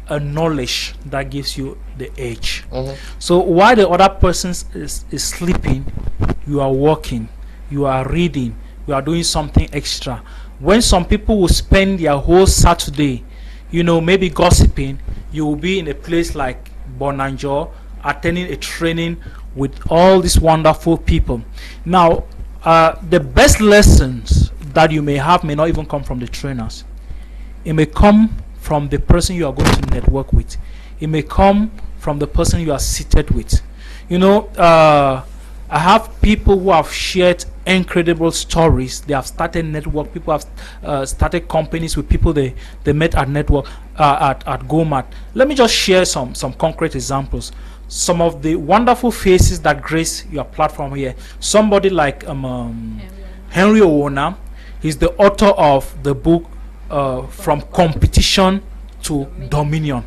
[SPEAKER 2] a knowledge that gives you the edge. So while the other person is sleeping, you are working, you are reading, you are doing something extra. When some people will spend their whole Saturday, you know, maybe gossiping, you will be in a place like Bonanjo, attending a training with all these wonderful people. Now, the best lessons that you may have may not even come from the trainers. It may come from the person you are going to network with. It may come from the person you are seated with. You know, I have people who have shared incredible stories. They have started network. People have started companies with people they met at network at GoMat. Let me just share some concrete examples. some of the wonderful faces that grace your platform here. Somebody like Henry Ewane. He's the author of the book From Competition to Dominion.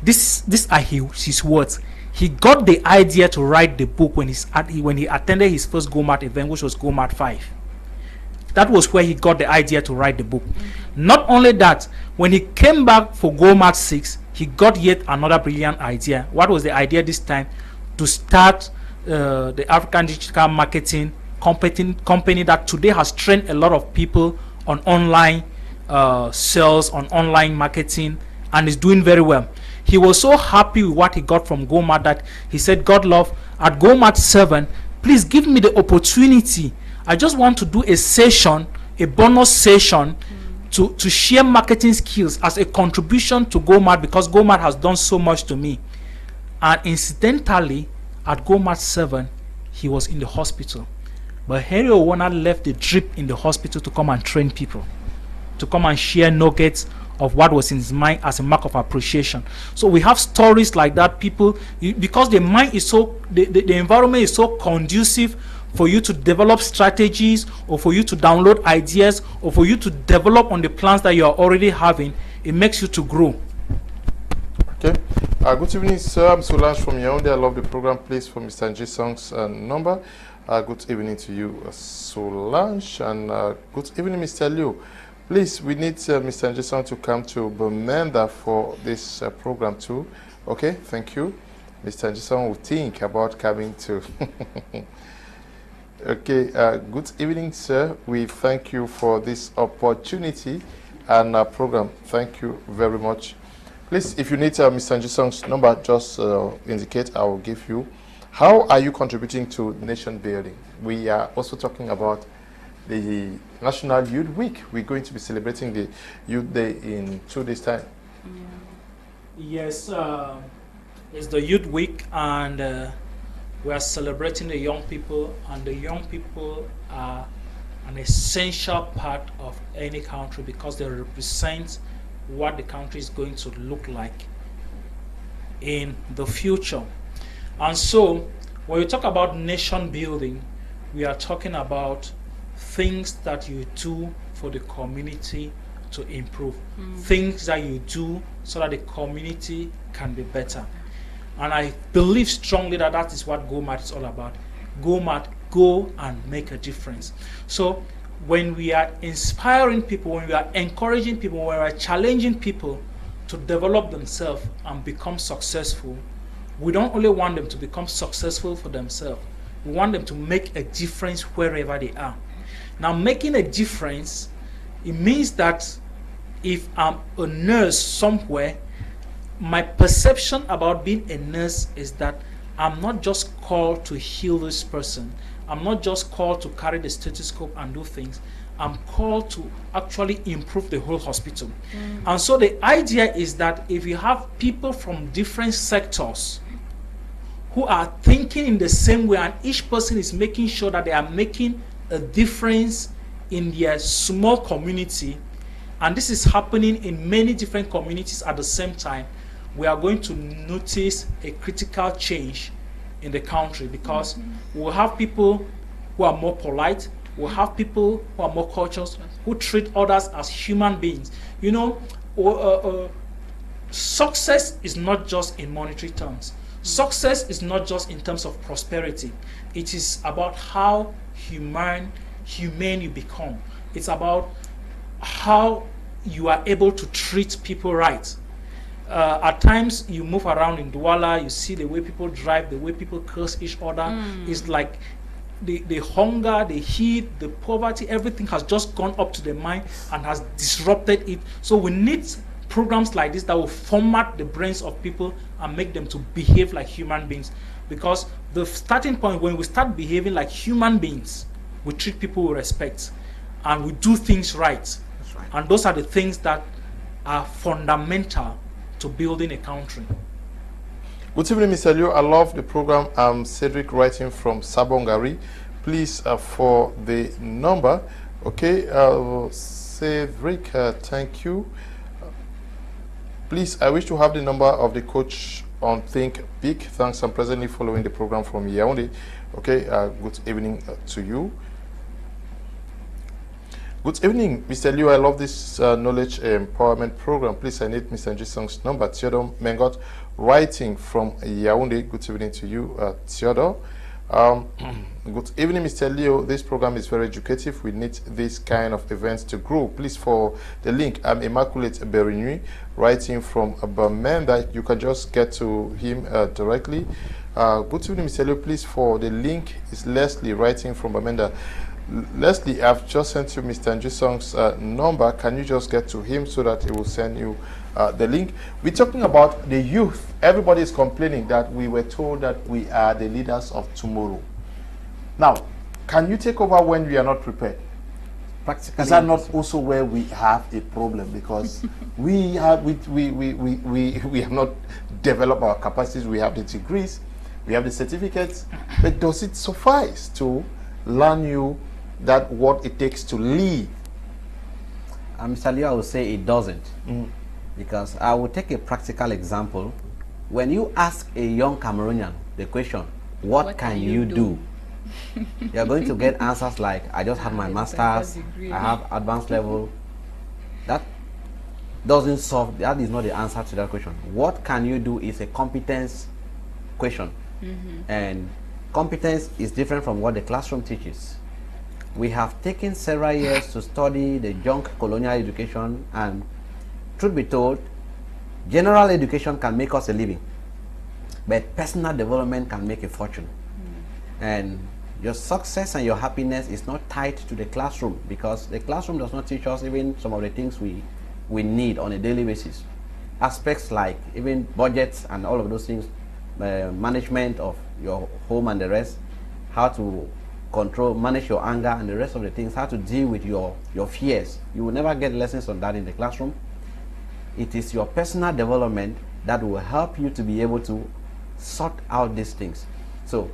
[SPEAKER 2] These are his words. He got the idea to write the book when he attended his first GoMart event, which was GoMart 5. That was where he got the idea to write the book. Not only that, when he came back for GoMart 6, he got yet another brilliant idea. What was the idea this time? To start the African Digital Marketing company that today has trained a lot of people on online sales, on online marketing, and is doing very well. He was so happy with what he got from GoMart that he said, Godlove, at GoMart 7, please give me the opportunity. I just want to do a session, a bonus session, to share marketing skills as a contribution to GoMart, because GoMart has done so much to me. And incidentally, at GoMart 7, he was in the hospital. But Henry Ewane left the drip in the hospital to come and train people, to come and share nuggets of what was in his mind as a mark of appreciation. So we have stories like that. People, because the mind is so, the environment is so conducive for you to develop strategies, or for you to download ideas, or for you to develop on the plans that you are already having, it makes you to grow.
[SPEAKER 1] Okay. Good evening, sir. I'm Solange from Yaoundé. I love the program. Please, for Mr. Nsungkikang's number. Good evening to you, Solange, and good evening, Mr. Liu. Please, we need Mr. Nsungkikang to come to Miranda for this program too. Okay, thank you. Mr. Nsungkikang will think about coming to. Okay, good evening, sir. We thank you for this opportunity and program. Thank you very much. Please, if you need Mr. Nsungkikang's number, just indicate. I will give you. How are you contributing to nation building? We are also talking about the National Youth Week. We're going to be celebrating the Youth Day in 2 days' time.
[SPEAKER 2] Yes, it's the Youth Week, and we are celebrating the young people, and the young people are an essential part of any country because they represent what the country is going to look like in the future. And so when we talk about nation building, we are talking about things that you do for the community to improve, things that you do so that the community can be better. And I believe strongly that that is what GoMart is all about. GoMart, go and make a difference. So when we are inspiring people, when we are encouraging people, when we are challenging people to develop themselves and become successful, we don't only want them to become successful for themselves. We want them to make a difference wherever they are. Now, making a difference, it means that if I'm a nurse somewhere, my perception about being a nurse is that I'm not just called to heal this person. I'm not just called to carry the stethoscope and do things. I'm called to actually improve the whole hospital. And so the idea is that if you have people from different sectors who are thinking in the same way, and each person is making sure that they are making a difference in their small community, and this is happening in many different communities at the same time, we are going to notice a critical change in the country, because we'll have people who are more polite, we'll have people who are more courteous, who treat others as human beings. You know, success is not just in monetary terms. Success is not just in terms of prosperity. It is about how humane you become. It's about how you are able to treat people right. At times you move around in Douala, you see the way people drive, the way people curse each other. It's like the hunger, the heat, the poverty, everything has just gone up to the mind and has disrupted it. So we need programs like this that will format the brains of people and make them to behave like human beings. Because the starting point, when we start behaving like human beings, we treat people with respect and we do things right. That's right. And those are the things that are fundamental to building a country.
[SPEAKER 1] Good evening, Mr. Liu. I love the program. I'm Cedric, writing from Sabongari. Please, for the number. Okay, Cedric, thank you. Please, I wish to have the number of the coach on Think Big. Thanks. I'm presently following the program from Ewane. Okay, good evening to you. Good evening, Mr. Liu. I love this knowledge empowerment program. Please, I need Mr. Nsungkikang's number. Theodore Mengot, writing from Yaoundé. Good evening to you, Theodore. Good evening, Mr. Leo. This program is very educative. We need this kind of events to grow. Please, for the link, I'm Immaculate Berinui, writing from Bamenda. You can just get to him directly. Good evening, Mr. Leo. Please, for the link, is Leslie, writing from Bamenda. Leslie, I've just sent you Mr. Nsungkikang's number. Can you just get to him so that he will send you the link? We're talking about the youth. Everybody is complaining that we were told that we are the leaders of tomorrow. Now, can you take over when we are not prepared?
[SPEAKER 4] Practically,
[SPEAKER 1] is that not also where we have a problem? Because we have not developed our capacities. We have the degrees, we have the certificates, but does it suffice to learn you that what it takes to lead?
[SPEAKER 4] Mr. Liu, I would say it doesn't. Because I will take a practical example. When you ask a young Cameroonian the question, what can you do? You're going to get answers like, I just had my master's, I have advanced level. That doesn't solve, that is not the answer to that question. What can you do is a competence question. And competence is different from what the classroom teaches. We have taken several years to study the junk colonial education, and truth be told, general education can make us a living, but personal development can make a fortune. And your success and your happiness is not tied to the classroom, because the classroom does not teach us even some of the things we need on a daily basis. Aspects like even budgets and all of those things, management of your home and the rest, how to manage your anger and the rest of the things, how to deal with your fears. You will never get lessons on that in the classroom. It is your personal development that will help you to be able to sort out these things. So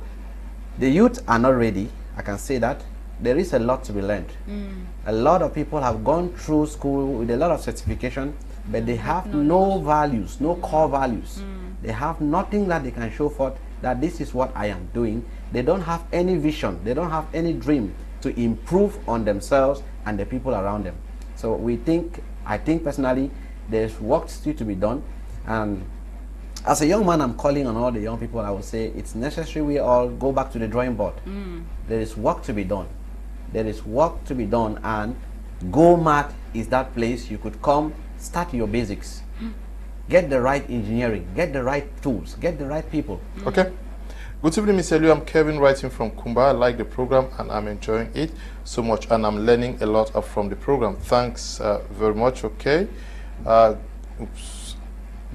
[SPEAKER 4] the youth are not ready, I can say that. There is a lot to be learned. A lot of people have gone through school with a lot of certification, but they have no values, no core values. They have nothing that they can show forth that this is what I am doing. They don't have any vision, they don't have any dream to improve on themselves and the people around them. So I think personally, there's work still to be done. And as a young man, I'm calling on all the young people. I would say it's necessary we all go back to the drawing board. There is work to be done. There is work to be done, and GoMat is that place you could come, start your basics. Get the right engineering, get the right tools, get the right people.
[SPEAKER 1] Okay. Good evening, Mr. Liu. I'm Kevin, writing from Kumba. I like the program and I'm enjoying it so much, and I'm learning a lot from the program. Thanks very much. Okay.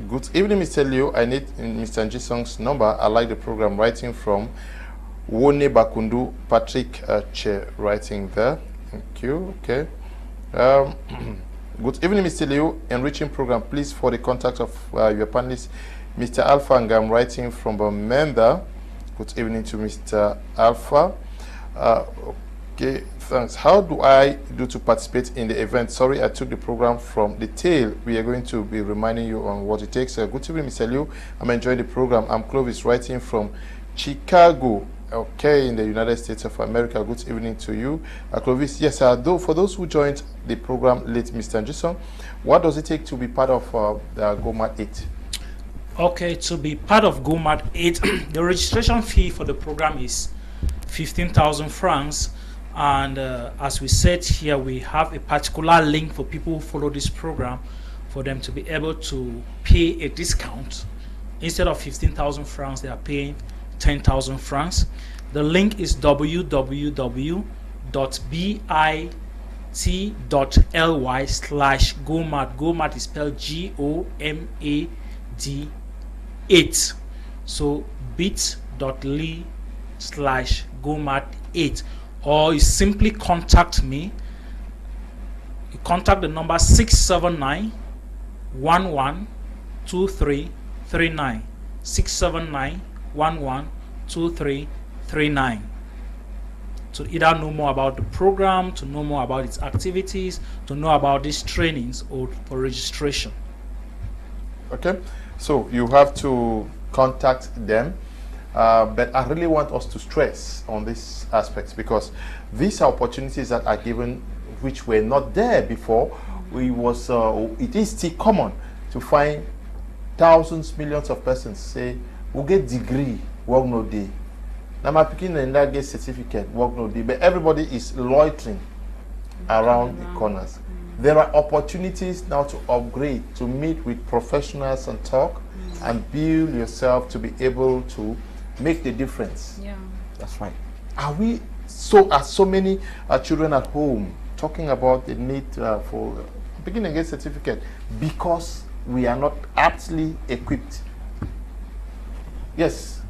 [SPEAKER 1] Good evening, Mr. Liu. I need Mr. Nsungkikang's number. I like the program, writing from Wone Bakundu. Patrick Che, writing there. Thank you. Okay. Good evening, Mr. Liu. Enriching program. Please, for the contact of your panelists, Mr. Alpha, and I'm writing from Bamenda. Good evening to Mr. Alpha. Okay, thanks. How do I do to participate in the event? Sorry, I took the program from the tail. We are going to be reminding you on what it takes. Good evening, Mr. Liu. I'm enjoying the program. I'm Clovis, writing from Chicago, okay, in the United States of America. Good evening to you, Clovis. Yes, though, for those who joined the program late, Mr. Nsungkikang, what does it take to be part of the GoMat 8?
[SPEAKER 2] Okay, to be part of GoMat 8, the registration fee for the program is 15,000 francs. And as we said here, we have a particular link for people who follow this program for them to be able to pay a discount. Instead of 15,000 francs, they are paying 10,000 francs. The link is www.bit.ly/GoMat. GoMat is spelled GOMAD 8. So bit.ly/GoMat 8. Or you simply contact me. You contact the number 679 112339. 679 112339. To either know more about the program, to know more about its activities, to know about these trainings, or for registration.
[SPEAKER 1] Okay, so you have to contact them. But I really want us to stress on this aspect, because these are opportunities that are given which were not there before. It is still common to find thousands, millions of persons say, we get degree, work no day. Now my picking and that get certificate, work no day. But everybody is loitering around the corners. There are opportunities now to upgrade, to meet with professionals and talk and build yourself to be able to make the difference.
[SPEAKER 3] Yeah.
[SPEAKER 1] That's right. Are so many children at home talking about the need for beginning and get certificate because we are not aptly equipped? Yes.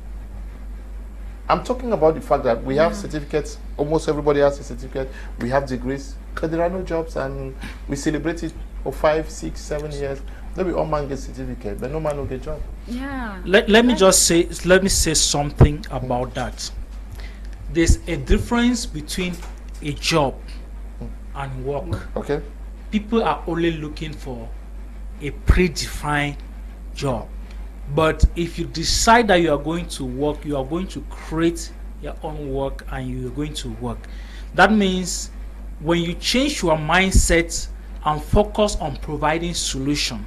[SPEAKER 1] I'm talking about the fact that we have certificates. Almost everybody has a certificate. We have degrees, but there are no jobs, and we celebrate it for 5, 6, 7 years. Maybe all man gets certificate, but no man will get job.
[SPEAKER 3] Yeah.
[SPEAKER 2] Let me say something about that. There's a difference between a job and work.
[SPEAKER 1] Okay.
[SPEAKER 2] People are only looking for a predefined job. But if you decide that you are going to work, you are going to create your own work and you are going to work. That means when you change your mindset and focus on providing solution,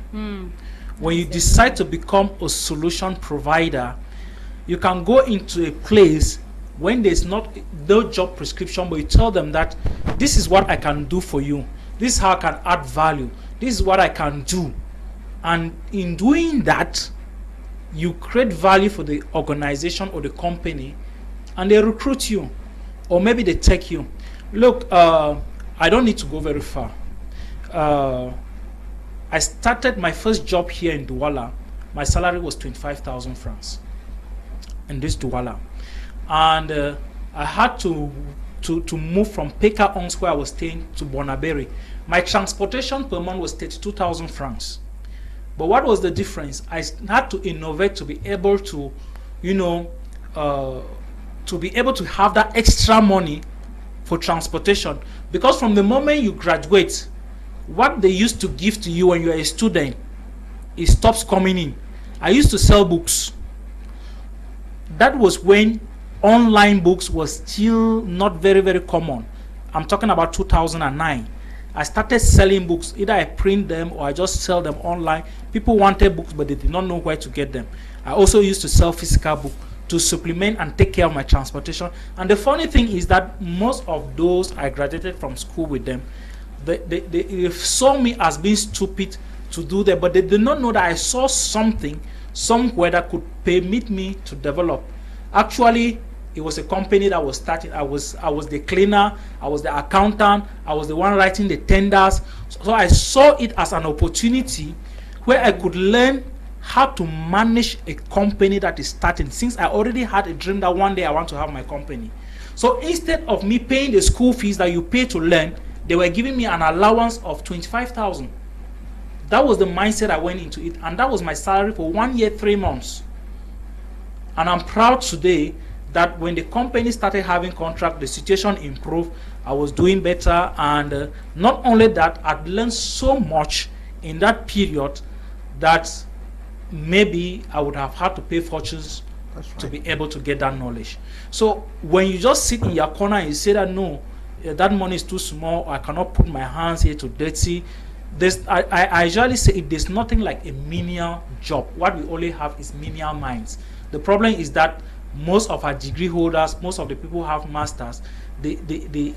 [SPEAKER 2] when you decide to become a solution provider, you can go into a place when there's no job prescription, but you tell them that this is what I can do for you. This is how I can add value. This is what I can do. And in doing that, you create value for the organization or the company, and they recruit you, or maybe they take you. Look, I don't need to go very far. I started my first job here in Douala. My salary was 25,000 francs in this Douala. And I had to move from Peka-Ons, where I was staying, to Bonaberi. My transportation per month was 32,000 francs. But what was the difference? I had to innovate to be able to, to be able to have that extra money for transportation. Because from the moment you graduate, what they used to give to you when you are a student, it stops coming in. I used to sell books. That was when online books was still not very, very common. I'm talking about 2009. I started selling books. Either I print them or I just sell them online. People wanted books, but they did not know where to get them. I also used to sell physical books to supplement and take care of my transportation. And the funny thing is that most of those I graduated from school with them, they saw me as being stupid to do that, but they did not know that I saw something somewhere that could permit me to develop. Actually, it was a company that was starting. I was the cleaner, I was the accountant, I was the one writing the tenders. So I saw it as an opportunity where I could learn how to manage a company that is starting, since I already had a dream that one day I want to have my company. So instead of me paying the school fees that you pay to learn, they were giving me an allowance of 25,000. That was the mindset I went into it, and that was my salary for 1 year, 3 months. And I'm proud today that when the company started having contract, the situation improved. I was doing better, and not only that, I'd learned so much in that period that maybe I would have had to pay fortunes to be able to get that knowledge. So when you just sit in your corner and you say that no, that money is too small, I cannot put my hands here to dirty. I usually say there's nothing like a menial job. What we only have is menial minds. The problem is that most of our degree holders, most of the people who have masters, the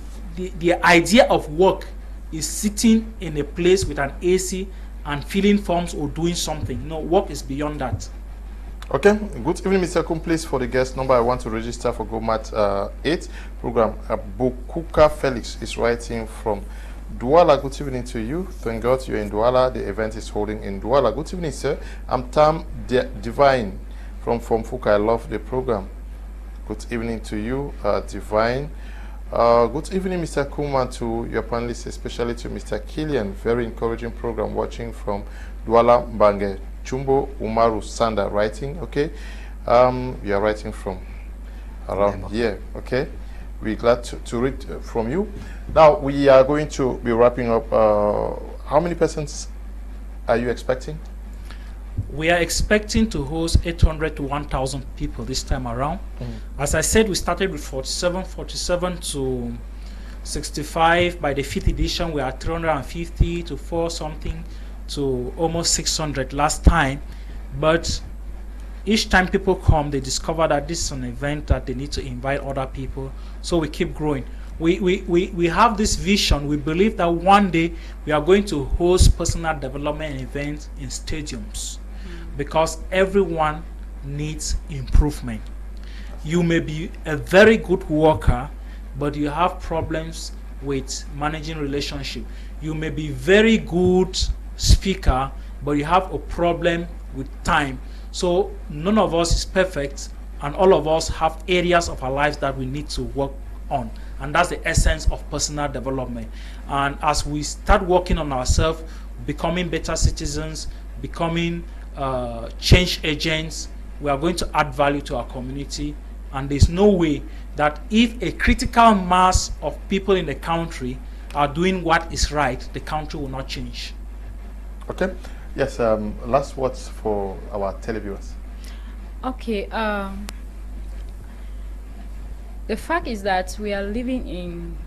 [SPEAKER 2] idea of work is sitting in a place with an AC and filling forms or doing something. No, work is beyond that.
[SPEAKER 1] Okay, good evening, Mr. Kum. Please, for the guest number, I want to register for GOMAT 8 program. Bokuka Felix is writing from Douala. Good evening to you. Thank God you're in Douala. The event is holding in Douala. Good evening, sir. I'm Tam Divine from Fuka. I love the program. Good evening to you, Divine. Good evening, Mr. Kum, and to your panelists, especially to Mr. Kilian. Very encouraging program watching from Douala, Bange. Chumbo Umaru Sanda writing, okay. We are writing from around here, okay. We're glad to read from you. Now, we are going to be wrapping up. How many persons are you expecting?
[SPEAKER 2] We are expecting to host 800 to 1,000 people this time around. As I said, we started with 47 to 65. By the 5th edition, we are 350 to 4 something to almost 600 last time. But each time people come, they discover that this is an event that they need to invite other people. So we keep growing. We have this vision. We believe that one day we are going to host personal development events in stadiums, because everyone needs improvement. You may be a very good worker, but you have problems with managing relationship. You may be very good speaker, but you have a problem with time. So none of us is perfect, and all of us have areas of our lives that we need to work on. And that's the essence of personal development. And as we start working on ourselves, becoming better citizens, becoming change agents, we are going to add value to our community. And there's no way that if a critical mass of people in the country are doing what is right, the country will not change.
[SPEAKER 1] Okay. Yes, last words for our televiewers.
[SPEAKER 3] Okay, the fact is that we are living in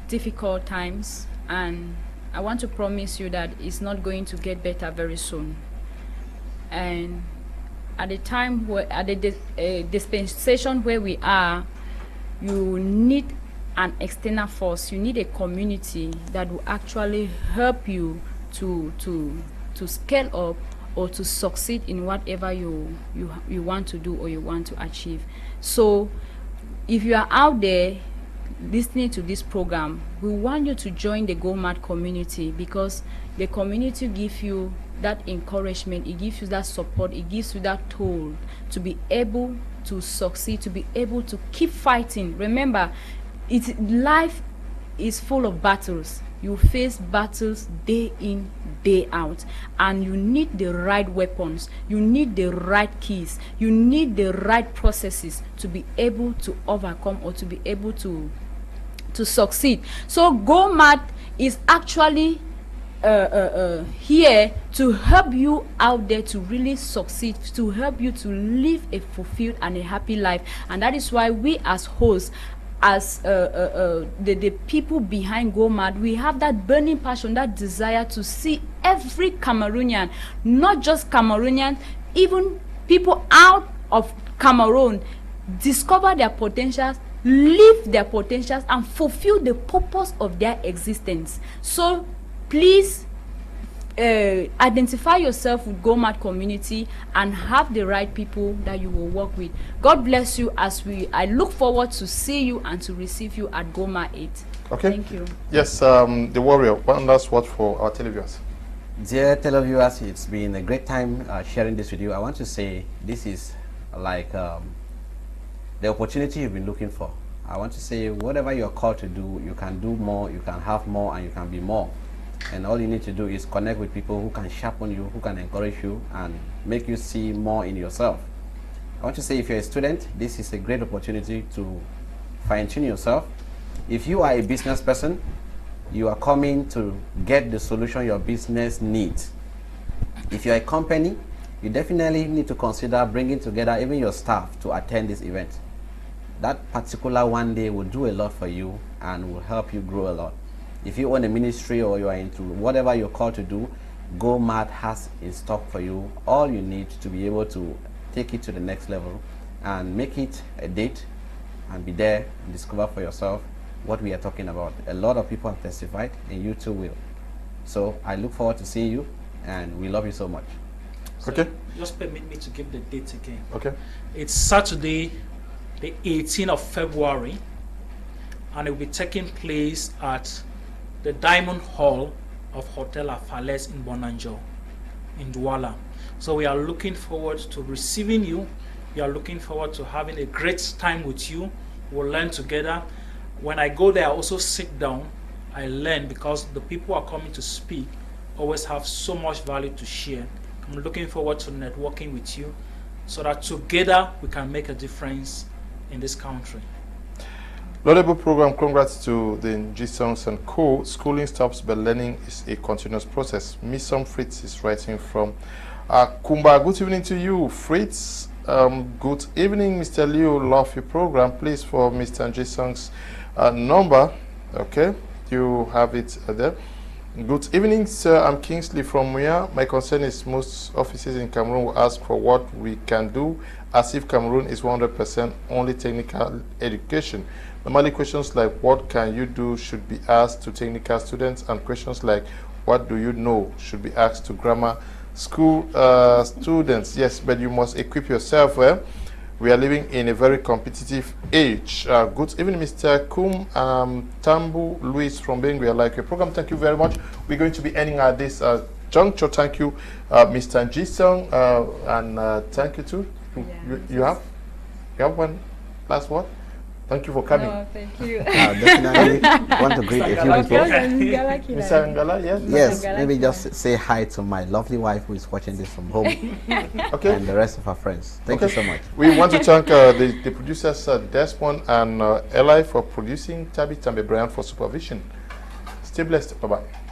[SPEAKER 3] difficult times, and I want to promise you that it's not going to get better very soon. And at the time where, at the dispensation where we are, you need an external force. You need a community that will actually help you to scale up or to succeed in whatever you want to do or you want to achieve. So if you are out there listening to this program, we want you to join the Go Mad community, because the community gives you that encouragement, it gives you that support, it gives you that tool to be able to succeed, to be able to keep fighting. Remember, life is full of battles. You face battles day in, day out, and you need the right weapons, you need the right keys, you need the right processes to be able to overcome or to be able to succeed. So Go Mad is actually here to help you out there to really succeed, to help you to live a fulfilled and a happy life. And that is why we as hosts, as the people behind Go Mad, we have that burning passion, that desire to see every Cameroonian, not just Cameroonians, even people out of Cameroon, discover their potentials, live their potentials, and fulfill the purpose of their existence. So please identify yourself with Go Mad community and have the right people that you will work with. God bless you as I look forward to see you and to receive you at Go Mad 8.
[SPEAKER 1] Okay.
[SPEAKER 3] Thank you.
[SPEAKER 1] Yes, the warrior, one last word for our televiewers.
[SPEAKER 4] Dear televiewers, it's been a great time sharing this with you. I want to say this is like the opportunity you've been looking for. I want to say whatever you're called to do, you can do more, you can have more, and you can be more. And all you need to do is connect with people who can sharpen you, who can encourage you, and make you see more in yourself. I want to say, if you're a student, this is a great opportunity to fine-tune yourself. If you are a business person, you are coming to get the solution your business needs. If you're a company, you definitely need to consider bringing together even your staff to attend this event. That particular one day will do a lot for you and will help you grow a lot. If you own a ministry or you are into whatever you're called to do, Go Mad has in stock for you all you need to be able to take it to the next level and make it a date and be there and discover for yourself what we are talking about. A lot of people have testified, and you too will. So I look forward to seeing you, and we love you so much.
[SPEAKER 2] So
[SPEAKER 1] okay.
[SPEAKER 2] Just permit me to give the date again.
[SPEAKER 1] Okay.
[SPEAKER 2] It's Saturday, the 18th of February, and it will be taking place at the Diamond Hall of Hotel Afales in Bonanjo, in Douala. So we are looking forward to receiving you. We are looking forward to having a great time with you. We'll learn together. When I go there, I also sit down. I learn, because the people who are coming to speak always have so much value to share. I'm looking forward to networking with you so that together we can make a difference in this country.
[SPEAKER 1] Laudable program. Congrats to the Nsungkikang and co. Schooling stops, but learning is a continuous process. Miss Fritz is writing from Kumba, good evening to you. Fritz, good evening, Mr. Leo. Love your program. Please, for Mr. Jisung's number. Okay, you have it there. Good evening, sir. I'm Kingsley from Muya. My concern is most offices in Cameroon will ask for what we can do, as if Cameroon is 100% only technical education. Normally, questions like what can you do should be asked to technical students, and questions like what do you know should be asked to grammar school students. Yes, but you must equip yourself. We are living in a very competitive age. Good evening, Mr. Kum Tambu Luis from Bengue. I like your program. Thank you very much. We're going to be ending at this juncture. Thank you, Mr. Jisung, and thank you too. You have one last word? Thank you for coming.
[SPEAKER 3] No, thank you.
[SPEAKER 5] Definitely want to greet a few people.
[SPEAKER 1] Mr. Ngala, yes?
[SPEAKER 5] Yes, maybe just say hi to my lovely wife who is watching this from home.
[SPEAKER 1] Okay.
[SPEAKER 5] And the rest of our friends. Thank you so much.
[SPEAKER 1] We want to thank the producers, Desmond and Eli, for producing, Tabby Tambe Brian for supervision. Stay blessed. Bye-bye.